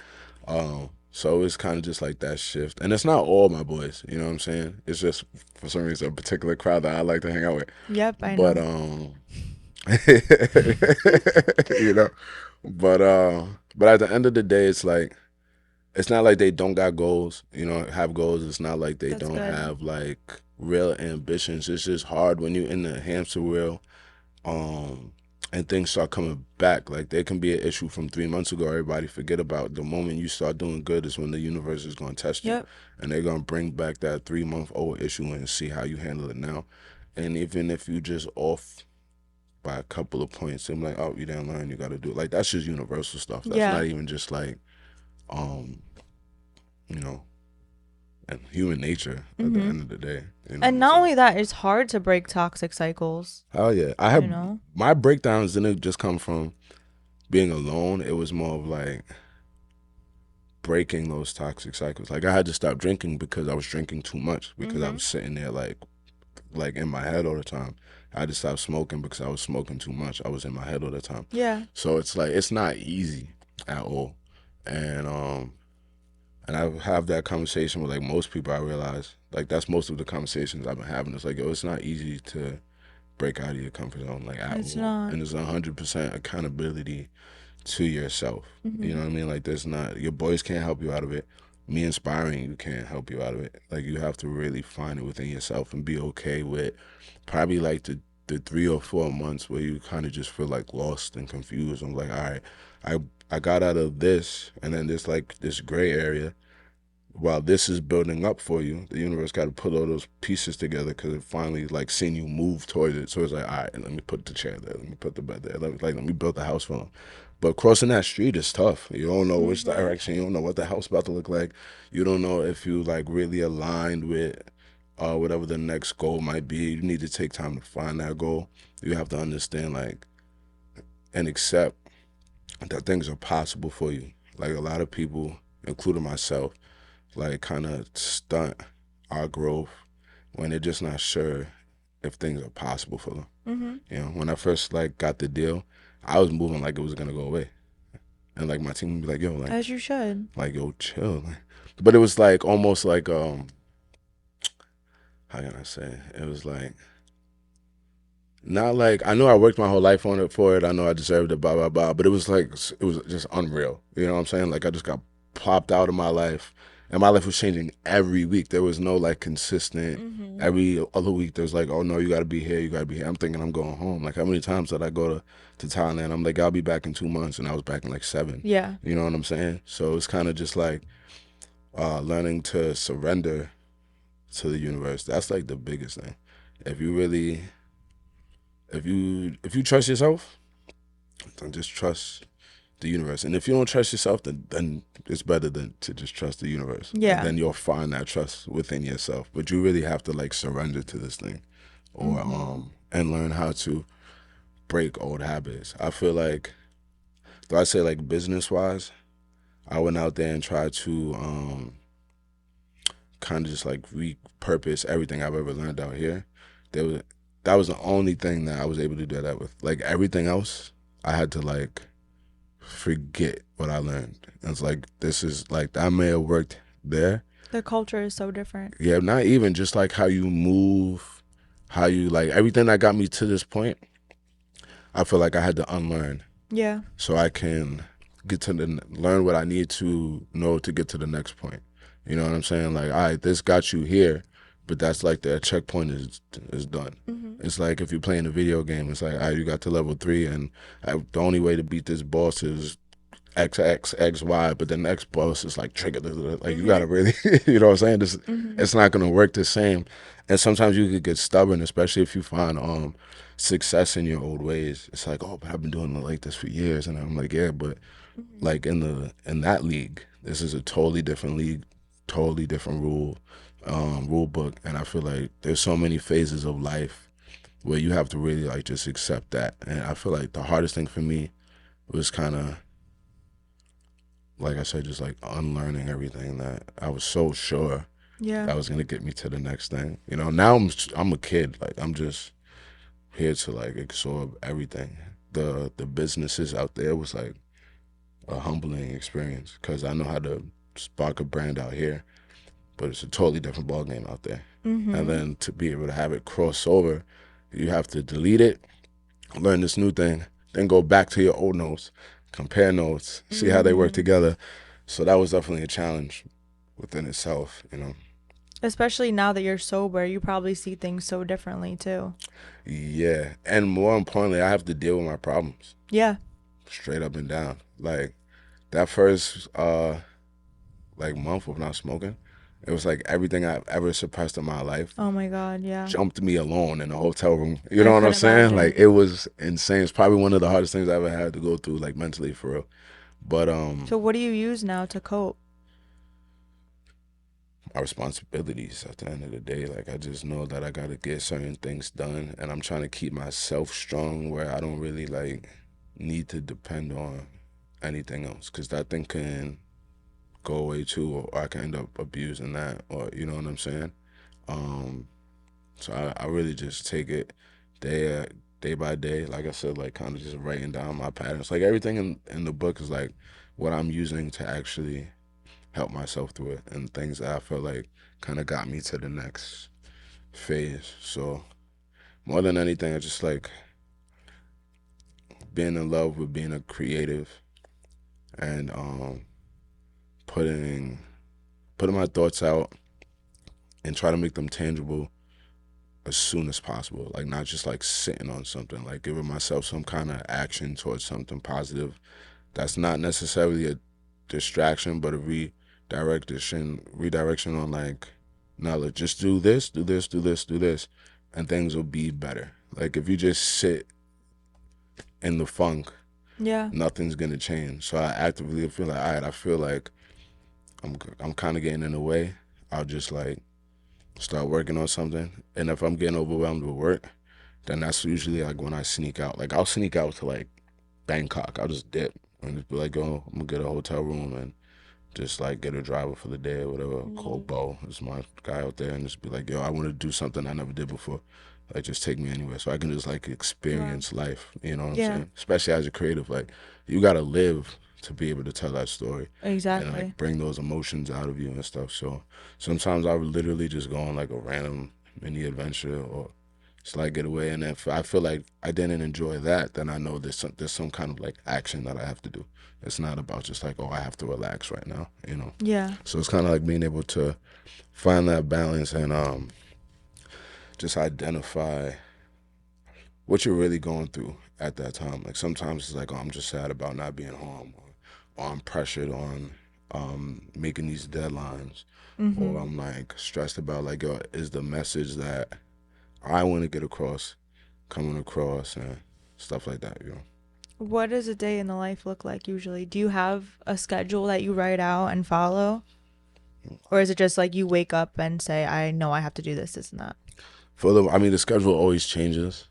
Speaker 2: So it's kind of just like that shift, and it's not all my boys. You know what I'm saying? It's just for some reason a particular crowd that I like to hang out with.
Speaker 1: Yep, I
Speaker 2: But
Speaker 1: know.
Speaker 2: you know, but at the end of the day, it's like it's not like they don't got goals, you know, have goals. It's not like they
Speaker 1: That's
Speaker 2: don't
Speaker 1: good.
Speaker 2: have like real ambitions. It's just hard when you're in the hamster wheel, um, and things start coming back. Like there can be an issue from 3 months ago. Everybody forget about the moment you start doing good is when the universe is going to test you,
Speaker 1: Yep.
Speaker 2: and they're going to bring back that 3 month old issue and see how you handle it now. And even if you just off by a couple of points, I'm like, oh, you didn't learn. You got to do it. Like that's just universal stuff. That's
Speaker 1: Yeah.
Speaker 2: not even just like, um, you know and human nature at the
Speaker 1: Mm-hmm.
Speaker 2: end of the day. You know what
Speaker 1: And
Speaker 2: I'm
Speaker 1: not
Speaker 2: saying?
Speaker 1: only that, it's hard to break toxic cycles,
Speaker 2: Hell yeah. I
Speaker 1: you
Speaker 2: have
Speaker 1: know?
Speaker 2: my breakdowns didn't just come from being alone. It was more of like breaking those toxic cycles. Like I had to stop drinking because I was drinking too much because I was sitting there like in my head all the time. I had to stop smoking because I was smoking too much. I was in my head all the time.
Speaker 1: Yeah.
Speaker 2: So it's like it's not easy at all. And and I have that conversation with like most people. I realize like that's most of the conversations I've been having. It's like, yo, it's not easy to break out of your comfort zone like at
Speaker 1: It's
Speaker 2: all.
Speaker 1: not.
Speaker 2: And there's 100% accountability to yourself. You know what I mean? Like there's not your boys can't help you out of it. Me inspiring you can't help you out of it. Like you have to really find it within yourself and be okay with probably like the 3 or 4 months where you kind of just feel like lost and confused. I'm like, all right, I I got out of this, and then there's like this gray area. While this is building up for you, the universe got to put all those pieces together because it finally like seen you move towards it. So it's like, all right, let me put the chair there, let me put the bed there, let me build the house for them. But crossing that street is tough. You don't know which direction. You don't know what the house about to look like. You don't know if you like really aligned with whatever the next goal might be. You need to take time to find that goal. You have to understand like and accept that things are possible for you. Like a lot of people, including myself, like kind of stunt our growth when they're just not sure if things are possible for them. You know, when I first like got the deal, I was moving like it was gonna go away, and like my team would be like, "Yo,
Speaker 1: As you should.
Speaker 2: like yo, chill." But it was like almost like how can I say? It was like not like I know I worked my whole life on it for it. I know I deserved it, blah blah blah. But it was like it was just unreal. You know what I'm saying? Like I just got plopped out of my life, and my life was changing every week. There was no like consistent. Every other week, there's like, oh no, you got to be here. You got to be here. I'm thinking I'm going home. Like how many times did I go to Thailand? I'm like, I'll be back in 2 months, and I was back in like 7.
Speaker 1: Yeah.
Speaker 2: You know what I'm saying? So it's kind of just like learning to surrender to the universe. That's like the biggest thing. If you really if you trust yourself, then just trust the universe. And if you don't trust yourself, then it's better than to just trust the universe. And
Speaker 1: Yeah.
Speaker 2: then you'll find that trust within yourself. But you really have to like surrender to this thing, or and learn how to break old habits. I feel like, though I say like business wise, I went out there and tried to kind of just like repurpose everything I've ever learned out here. There was that was the only thing that I was able to do that with. Like everything else, I had to like forget what I learned. And it's like this is like that may have worked there.
Speaker 1: The culture is so different.
Speaker 2: Yeah, not even just like how you move, how you like everything that got me to this point. I feel like I had to unlearn
Speaker 1: Yeah.
Speaker 2: so I can get to learn what I need to know to get to the next point. You know what I'm saying? Like, all right, this got you here, but that's like the checkpoint is done. It's like if you're playing a video game, it's like, all right, you got to level 3, and the only way to beat this boss is X X X Y, but the next boss is like trigger. Like you gotta really, you know what I'm saying? It's not gonna work the same. And sometimes you could get stubborn, especially if you find success in your old ways. It's like, oh, but I've been doing it like this for years, and I'm like, yeah, but like in that league, this is a totally different league, totally different rule book, and I feel like there's so many phases of life where you have to really like just accept that. And I feel like the hardest thing for me was kind of like I said, just like unlearning everything that I was so sure
Speaker 1: Yeah.
Speaker 2: that was gonna get me to the next thing. You know, now I'm a kid. Like I'm just here to like absorb everything. The businesses out there was like a humbling experience because I know how to spark a brand out here, but it's a totally different ball game out there. And then to be able to have it cross over, you have to delete it, learn this new thing, then go back to your old notes, compare notes, see how they work together. So that was definitely a challenge within itself, you know.
Speaker 1: Especially now that you're sober, you probably see things so differently too.
Speaker 2: Yeah, and more importantly, I have to deal with my problems
Speaker 1: Yeah.
Speaker 2: straight up and down. Like that first like month of not smoking, it was like everything I've ever suppressed in my life
Speaker 1: Oh my God. Yeah.
Speaker 2: jumped me alone in a hotel room. You
Speaker 1: I
Speaker 2: know what I'm
Speaker 1: could
Speaker 2: saying?
Speaker 1: imagine.
Speaker 2: Like it was insane. It's probably one of the hardest things I ever had to go through, like mentally for real. But
Speaker 1: So what do you use now to cope?
Speaker 2: my responsibilities at the end of the day, like I just know that I gotta get certain things done, and I'm trying to keep myself strong where I don't really like need to depend on anything else, because that thing can go away too, or I can end up abusing that, or you know what I'm saying. Um, so I really just take it day day by day. Like I said, like kind of just writing down my patterns. Like everything in the book is like what I'm using to actually help myself through it, and things that I feel like kind of got me to the next phase. So more than anything, I just like being in love with being a creative and putting putting my thoughts out and try to make them tangible as soon as possible. Like not just like sitting on something, like giving myself some kind of action towards something positive. That's not necessarily a distraction, but a redirection on like, no, let's just do this, do this, do this, do this, and things will be better. Like if you just sit in the funk,
Speaker 1: Yeah.
Speaker 2: nothing's gonna change. So I actively feel like, all right, I feel like I'm kind of getting in the way. I'll just like start working on something, and if I'm getting overwhelmed with work, then that's usually like when I sneak out. Like I'll sneak out to like Bangkok. I'll just dip and just be like, oh, I'm gonna get a hotel room and just like get a driver for the day or whatever. Call
Speaker 1: Mm.
Speaker 2: Bo is my guy out there and just be like, yo, I want to do something I never did before. Like just take me anywhere so I can just like
Speaker 1: Wow.
Speaker 2: experience life. You know what I'm
Speaker 1: Yeah.
Speaker 2: saying? Especially as a creative, like you gotta live to be able to tell that story and like
Speaker 1: Exactly.
Speaker 2: bring those emotions out of you and stuff. So sometimes I would literally just go on like a random mini adventure or slight getaway, and if I feel like I didn't enjoy that, then I know there's some kind of like action that I have to do. It's not about just like, oh, I have to relax right now, you know.
Speaker 1: Yeah.
Speaker 2: So it's kind of like being able to find that balance and just identify what you're really going through at that time. Like sometimes it's like, oh, I'm just sad about not being home, or I'm pressured on making these deadlines, or
Speaker 1: Mm-hmm.
Speaker 2: I'm like stressed about like, yo, is the message that I want to get across coming across and stuff like that, you know.
Speaker 1: What does a day in the life look like usually? Do you have a schedule that you write out and follow? Or is it just like you wake up and say, I know I have to do this, this, and that?
Speaker 2: I mean, the schedule always changes.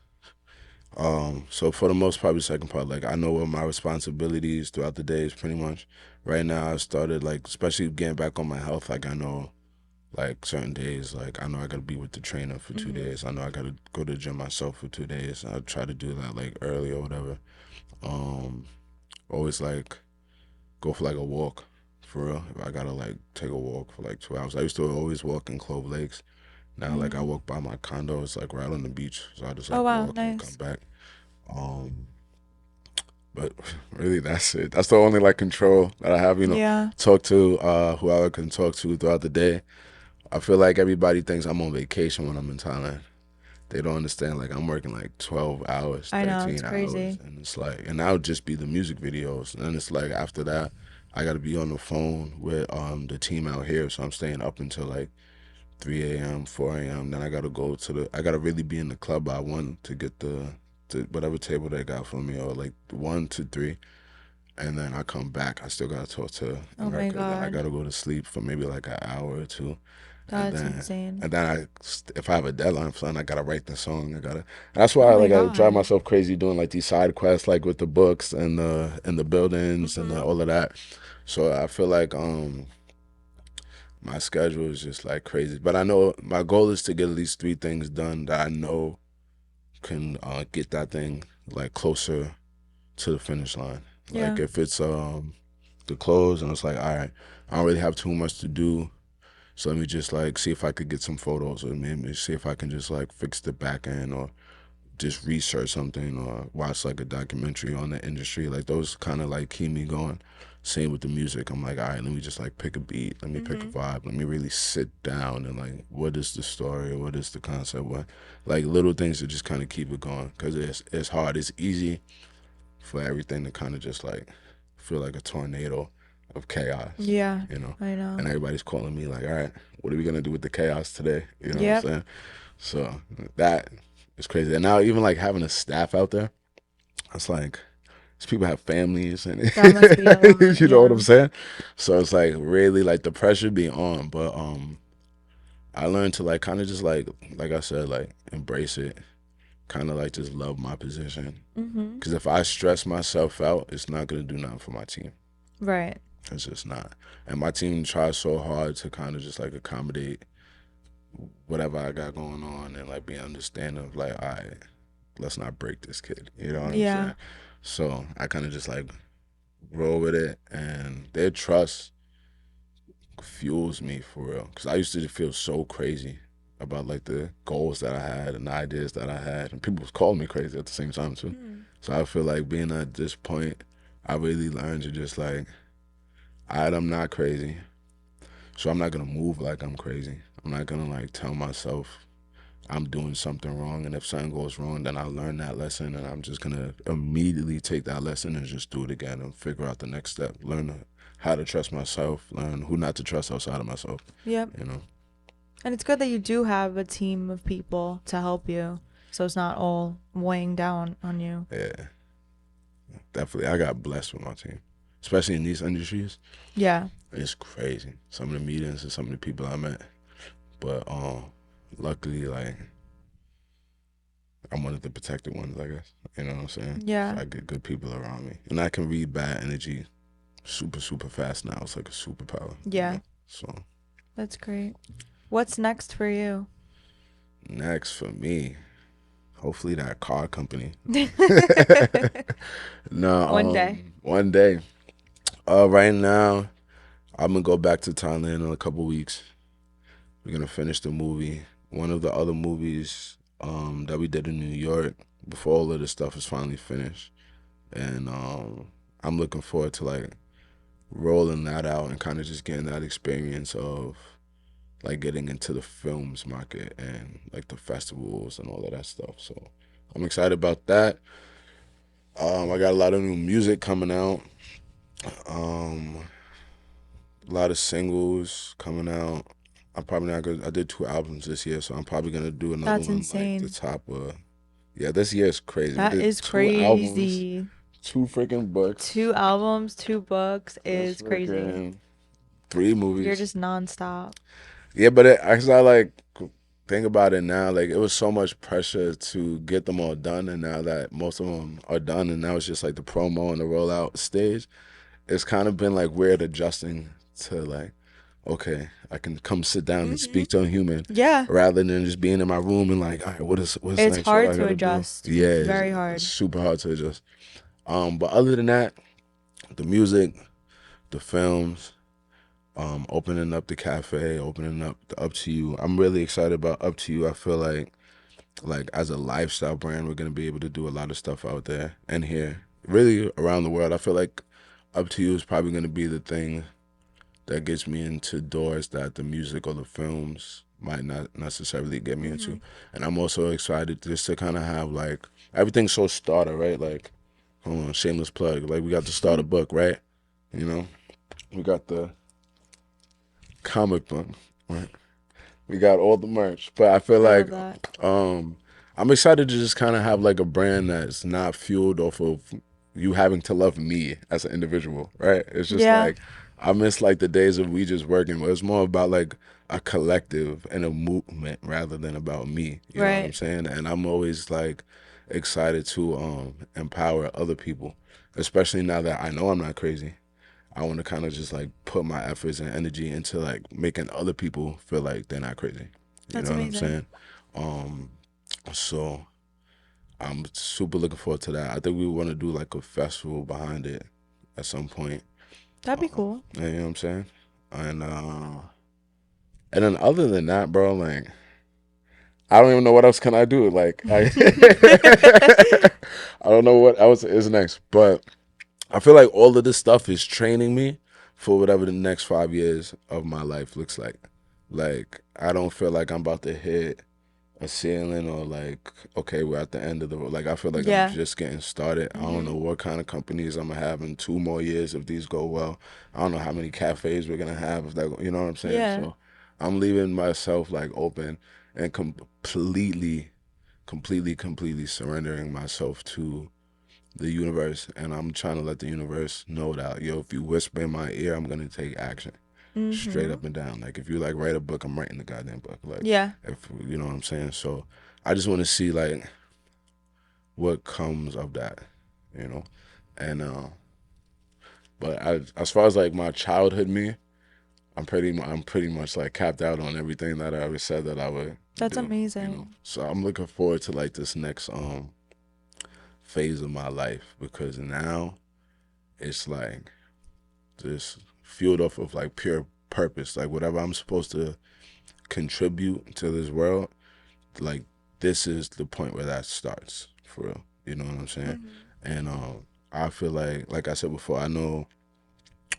Speaker 2: So for the most part, the second part, like I know what my responsibilities throughout the day is pretty much. Right now, I started like, especially getting back on my health. Like I know, like certain days, like I know I gotta be with the trainer for two
Speaker 1: Mm-hmm.
Speaker 2: days. I know I gotta go to the gym myself for 2 days. I try to do that like early or whatever. Um, always like go for like a walk, for real. If I gotta like take a walk for like 2 hours. I used to always walk in Clove Lakes. Now, like I
Speaker 1: Mm-hmm.
Speaker 2: walk by my condo, it's like right on the beach, so I just
Speaker 1: Oh,
Speaker 2: like
Speaker 1: wow.
Speaker 2: walk and come
Speaker 1: Nice.
Speaker 2: back. Um, but really, that's it. That's the only like control that I have. You know,
Speaker 1: Yeah.
Speaker 2: talk to whoever I can talk to throughout the day. I feel like everybody thinks I'm on vacation when I'm in Thailand. They don't understand like I'm working like 12 hours,
Speaker 1: I know. It's
Speaker 2: 13 hours,
Speaker 1: crazy.
Speaker 2: and it's like, and that would just be the music videos, and it's like after that, I got to be on the phone with the team out here, so I'm staying up until like 3 a.m., 4 a.m. Then I gotta go to I gotta really be in the club by 1 to get to whatever table they got for me, or like 1 to 3. And then I come back. I still gotta talk to
Speaker 1: Oh my
Speaker 2: America. Then I
Speaker 1: God.
Speaker 2: gotta go to sleep for maybe like an hour or two. And
Speaker 1: That's
Speaker 2: then,
Speaker 1: insane.
Speaker 2: if I have a deadline for something, I gotta write the song. That's
Speaker 1: Oh
Speaker 2: why
Speaker 1: my
Speaker 2: like I drive
Speaker 1: God.
Speaker 2: myself crazy doing like these side quests, like with the books and the buildings and
Speaker 1: Mm-hmm.
Speaker 2: all of that. So I feel like my schedule is just like crazy. But I know my goal is to get at least 3 things done that I know can get that thing like closer to the finish line. Like
Speaker 1: Yeah.
Speaker 2: if it's the close and it's like, all right, I don't really have too much to do. So let me just like see if I could get some photos, or maybe see if I can just like fix the back end, or just research something, or watch like a documentary on the industry. Like those kind of like keep me going. Same with the music. I'm like, all right, let me just like pick a beat. Let me pick a
Speaker 1: Mm-hmm.
Speaker 2: vibe. Let me really sit down and like, what is the story? What is the concept? What, like little things that just kind of keep it going. Cause it's hard. It's easy for everything to kind of just like feel like a tornado of chaos,
Speaker 1: Yeah.
Speaker 2: you know.
Speaker 1: I know.
Speaker 2: And everybody's calling me like, all right, what are we gonna do with the chaos today? You know what I'm
Speaker 1: Yep.
Speaker 2: saying? So that is crazy. And now even like having a staff out there, it's like these people have families and
Speaker 1: That must be a lot.
Speaker 2: you know what
Speaker 1: Yeah.
Speaker 2: I'm saying? So it's like really like the pressure be on, but I learned to like kind of just like I said, like embrace it, kind of like just love my position.
Speaker 1: Mm-hmm.
Speaker 2: Because if I stress myself out, it's not gonna do nothing for my team.
Speaker 1: Right.
Speaker 2: It's just not. And my team tries so hard to kind of just like accommodate whatever I got going on and like be understanding of like, all right, let's not break this kid. You know what I'm
Speaker 1: Yeah.
Speaker 2: saying? So I kind of just like roll with it, and their trust fuels me for real. Cause I used to feel so crazy about like the goals that I had and the ideas that I had, and people was calling me crazy at the same time too.
Speaker 1: Mm.
Speaker 2: So I feel like being at this point, I really learned to just like, alright, I'm not crazy, so I'm not gonna move like I'm crazy. I'm not gonna like tell myself I'm doing something wrong, and if something goes wrong, then I learn that lesson, and I'm just gonna immediately take that lesson and just do it again and figure out the next step. Learn how to trust myself, learn who not to trust outside of myself.
Speaker 1: Yep.
Speaker 2: You know.
Speaker 1: And it's good that you do have a team of people to help you, so it's not all weighing down on you.
Speaker 2: Yeah, definitely. I got blessed with my team, especially in these industries.
Speaker 1: Yeah.
Speaker 2: It's crazy. Some of the meetings and some of the people I met, but luckily, like I'm one of the protected ones, I guess. You know what I'm saying? So
Speaker 1: Yeah.
Speaker 2: I get good people around me, and I can read bad energy super super fast now. It's like a superpower. You
Speaker 1: Yeah.
Speaker 2: know. So
Speaker 1: That's great. What's next for you?
Speaker 2: next for me, hopefully that car company. No,
Speaker 1: One day.
Speaker 2: one day. Right now, I'm gonna go back to Thailand in a couple weeks. We're gonna finish the movie. One of the other movies that we did in New York before all of this stuff is finally finished, and I'm looking forward to like rolling that out and kind of just getting that experience of like getting into the films market and like the festivals and all of that stuff. So I'm excited about that. I got a lot of new music coming out. Um, a lot of singles coming out. I'm probably not gonna. I did 2 albums this year, so I'm probably gonna do another
Speaker 1: That's
Speaker 2: one like the
Speaker 1: insane.
Speaker 2: top of. Yeah, this year is crazy. We
Speaker 1: That
Speaker 2: did
Speaker 1: is
Speaker 2: 2 albums,
Speaker 1: crazy.
Speaker 2: 2 freaking books,
Speaker 1: 2 albums, 2 books
Speaker 2: plus
Speaker 1: is crazy.
Speaker 2: freaking 3
Speaker 1: You're
Speaker 2: movies.
Speaker 1: just nonstop.
Speaker 2: Yeah, but as I like think about it now, like it was so much pressure to get them all done, and now that most of them are done, and now it's just like the promo and the rollout stage. It's kind of been like weird adjusting to like, okay, I can come sit down and
Speaker 1: Hmm.
Speaker 2: speak to a human
Speaker 1: Yeah.
Speaker 2: rather than just being in my room and like, all right, what's
Speaker 1: It's
Speaker 2: next? What
Speaker 1: hard
Speaker 2: I
Speaker 1: to
Speaker 2: gotta do?
Speaker 1: adjust.
Speaker 2: Yeah,
Speaker 1: It's
Speaker 2: it's,
Speaker 1: very
Speaker 2: it's
Speaker 1: hard.
Speaker 2: super hard to adjust. But other than that, the music, the films, opening up the cafe, opening up the Up to You. I'm really excited about Up to You. I feel like as a lifestyle brand, we're gonna be able to do a lot of stuff out there and here, really around the world. I feel like Up to You is probably gonna be the thing that gets me into doors that the music or the films might not necessarily get me
Speaker 1: Hmm.
Speaker 2: into. And I'm also excited just to kind of have like everything's so starter, right? Like, hold on, shameless plug. Like we got the starter book, right? You know, we got the comic book, right? We got all the merch, but I feel
Speaker 1: I
Speaker 2: like
Speaker 1: love that.
Speaker 2: um, I'm excited to just kind of have like a brand that's not fueled off of you having to love me as an individual, right? It's just
Speaker 1: Yeah.
Speaker 2: like I miss like the days of we just working. Where it's more about like a collective and a movement rather than about me. You know what I'm
Speaker 1: Right.
Speaker 2: saying? And I'm always like excited to empower other people, especially now that I know I'm not crazy. I want to kind of just like put my efforts and energy into like making other people feel like they're not crazy. You
Speaker 1: That's
Speaker 2: know what I'm
Speaker 1: amazing.
Speaker 2: saying? Um, so I'm super looking forward to that. I think we want to do like a festival behind it at some point.
Speaker 1: That'd be cool.
Speaker 2: You know what I'm saying? And then other than that, bro, like I don't even know what else can I do. Like I don't know what else is next, but I feel like all of this stuff is training me for whatever the next 5 years of my life looks like. Like I don't feel like I'm about to hit a ceiling or like okay we're at the end of the road. Like I feel like I'm
Speaker 1: Yeah.
Speaker 2: just getting started. I don't know
Speaker 1: Hmm.
Speaker 2: what kind of companies I'm gonna have in 2 more years if these go well. I don't know how many cafes we're gonna have if that you know what I'm saying.
Speaker 1: Yeah.
Speaker 2: So I'm leaving myself like open and completely surrendering myself to the universe, and I'm trying to let the universe know that yo, if you whisper in my ear, I'm gonna take action, straight
Speaker 1: Hmm.
Speaker 2: up and down. Like if you like write a book, I'm writing the goddamn book. Like
Speaker 1: Yeah.
Speaker 2: if you know what I'm saying. So I just want to see like what comes of that, you know, and But as far as like my childhood me, I'm pretty much like capped out on everything that I ever said that I would
Speaker 1: That's
Speaker 2: do. You know,
Speaker 1: amazing.
Speaker 2: so I'm looking forward to like this next phase of my life because now it's like just fueled off of like pure purpose. Like whatever I'm supposed to contribute to this world, like this is the point where that starts for real. You know what I'm saying?
Speaker 1: Mhm.
Speaker 2: And I feel like I said before, I know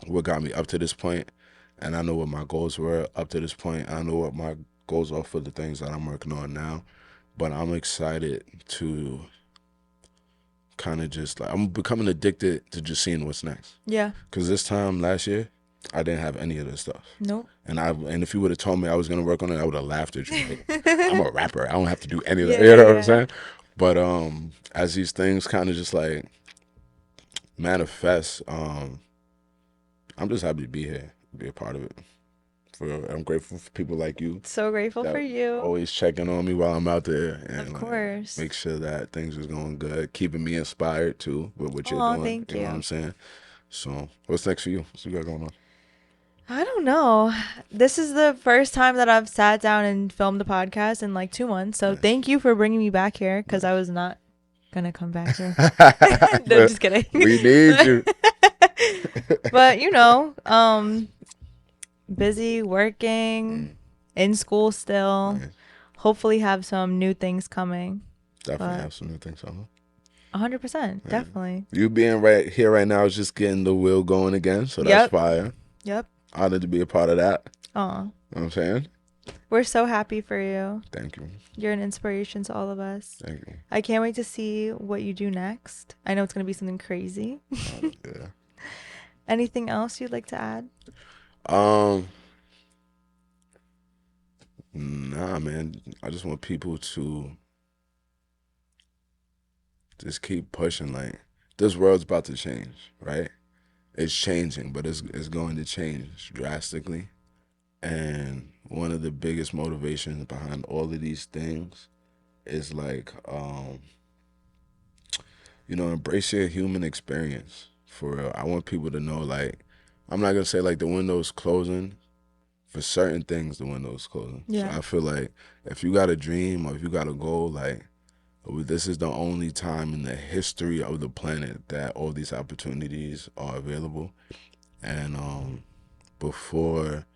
Speaker 2: what got me up to this point, and I know what my goals were up to this point. I know what my goals are for the things that I'm working on now. But I'm excited to kind of just like I'm becoming addicted to just seeing what's next.
Speaker 1: Yeah.
Speaker 2: Because this time last year, I didn't have any of this stuff.
Speaker 1: Nope.
Speaker 2: And if you would have told me I was gonna work on it, I would have laughed at you. Like, I'm a rapper. I don't have to do any of that.
Speaker 1: Yeah,
Speaker 2: You know
Speaker 1: yeah,
Speaker 2: what I'm
Speaker 1: yeah.
Speaker 2: saying? But as these things kind of just like manifest, I'm just happy to be here, be a part of it. I'm grateful for people like you
Speaker 1: So grateful for
Speaker 2: that
Speaker 1: you.
Speaker 2: always checking on me while I'm out there
Speaker 1: Of
Speaker 2: and like
Speaker 1: course.
Speaker 2: make sure that things is going good, keeping me inspired too with what you're
Speaker 1: Oh,
Speaker 2: doing.
Speaker 1: thank
Speaker 2: You know what I'm
Speaker 1: you.
Speaker 2: saying? So what's next for you? What's you got going on?
Speaker 1: I don't know. This is the first time that I've sat down and filmed a podcast in like 2 months. So
Speaker 2: Nice.
Speaker 1: thank you for bringing me back here because I
Speaker 2: Nice.
Speaker 1: was not gonna come back here. No,
Speaker 2: But
Speaker 1: just kidding.
Speaker 2: we need you.
Speaker 1: But busy working,
Speaker 2: Mm,
Speaker 1: in school still.
Speaker 2: nice.
Speaker 1: Hopefully have some new things coming.
Speaker 2: Definitely
Speaker 1: But
Speaker 2: have some new things on.
Speaker 1: 100%,
Speaker 2: Yeah.
Speaker 1: definitely.
Speaker 2: You being right here right now is just getting the wheel going again, so that's
Speaker 1: Yep.
Speaker 2: fire.
Speaker 1: Yep.
Speaker 2: Honored to be a part of that.
Speaker 1: Aw.
Speaker 2: You know what I'm saying?
Speaker 1: We're so happy for you.
Speaker 2: Thank you.
Speaker 1: You're an inspiration to all of us.
Speaker 2: Thank you.
Speaker 1: I can't wait to see what you do next. I know it's going to be something crazy.
Speaker 2: Yeah.
Speaker 1: Anything else you'd like to add?
Speaker 2: Um, nah, man. I just want people to just keep pushing. Like this world's about to change, right? It's changing, but it's going to change drastically. And one of the biggest motivations behind all of these things is like, embrace your human experience. For real. I want people to know, like, I'm not gonna say like the window's closing. For certain things, the window's closing. So
Speaker 1: Yeah.
Speaker 2: I feel like if you got a dream or if you got a goal, like this is the only time in the history of the planet that all these opportunities are available. And before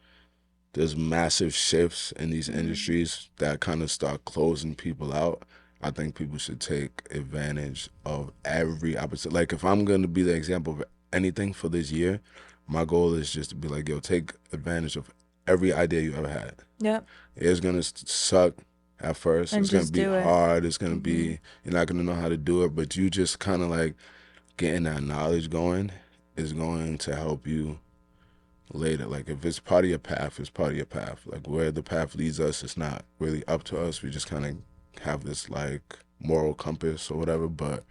Speaker 2: there's massive shifts in these industries that kind of start closing people out, I think people should take advantage of every opportunity. Like if I'm gonna be the example of anything for this year, my goal is just to be like, yo, take advantage of every idea you ever had.
Speaker 1: Yep.
Speaker 2: It's gonna suck at first.
Speaker 1: And
Speaker 2: It's gonna
Speaker 1: just
Speaker 2: be
Speaker 1: do it.
Speaker 2: hard. It's gonna be you're not gonna know how to do it, but you just kind of like getting that knowledge going is going to help you later. Like if it's part of your path, it's part of your path. Like where the path leads us, it's not really up to us. We just kind of have this like moral compass or whatever. But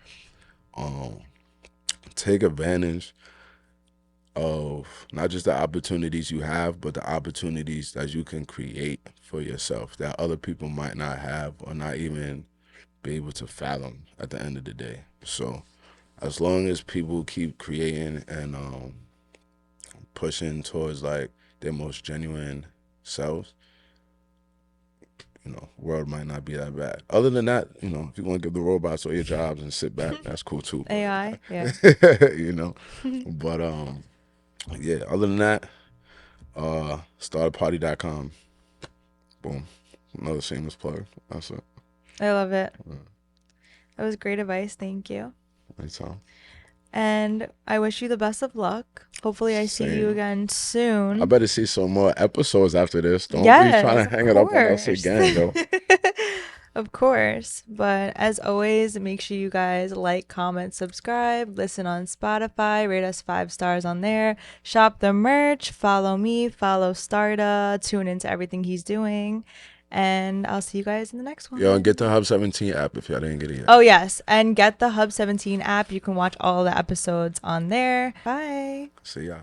Speaker 2: um, take advantage of not just the opportunities you have, but the opportunities that you can create for yourself that other people might not have or not even be able to fathom at the end of the day. So as long as people keep creating and pushing towards like their most genuine selves, world might not be that bad. Other than that, if you want to give the robots all your jobs and sit back, that's cool too.
Speaker 1: AI. Yeah.
Speaker 2: But yeah. Other than that, starterparty.com. Boom. Another shameless plug. That's it.
Speaker 1: I love it. That was great advice. Thank you.
Speaker 2: Anytime.
Speaker 1: And I wish you the best of luck. Hopefully, I see you
Speaker 2: Same.
Speaker 1: again soon.
Speaker 2: I better see some more episodes after this. Don't be trying
Speaker 1: Yes,
Speaker 2: to
Speaker 1: of
Speaker 2: hang it up on us
Speaker 1: course.
Speaker 2: again, though.
Speaker 1: Of course. But as always, make sure you guys like, comment, subscribe, listen on Spotify, rate us 5 stars on there, shop the merch, follow me, follow Starda, tune into everything he's doing. And I'll see you guys in the next one.
Speaker 2: Yo, and get the Hub 17 app if y'all didn't get it yet.
Speaker 1: Oh, yes. And get the Hub 17 app. You can watch all the episodes on there. Bye.
Speaker 2: See ya.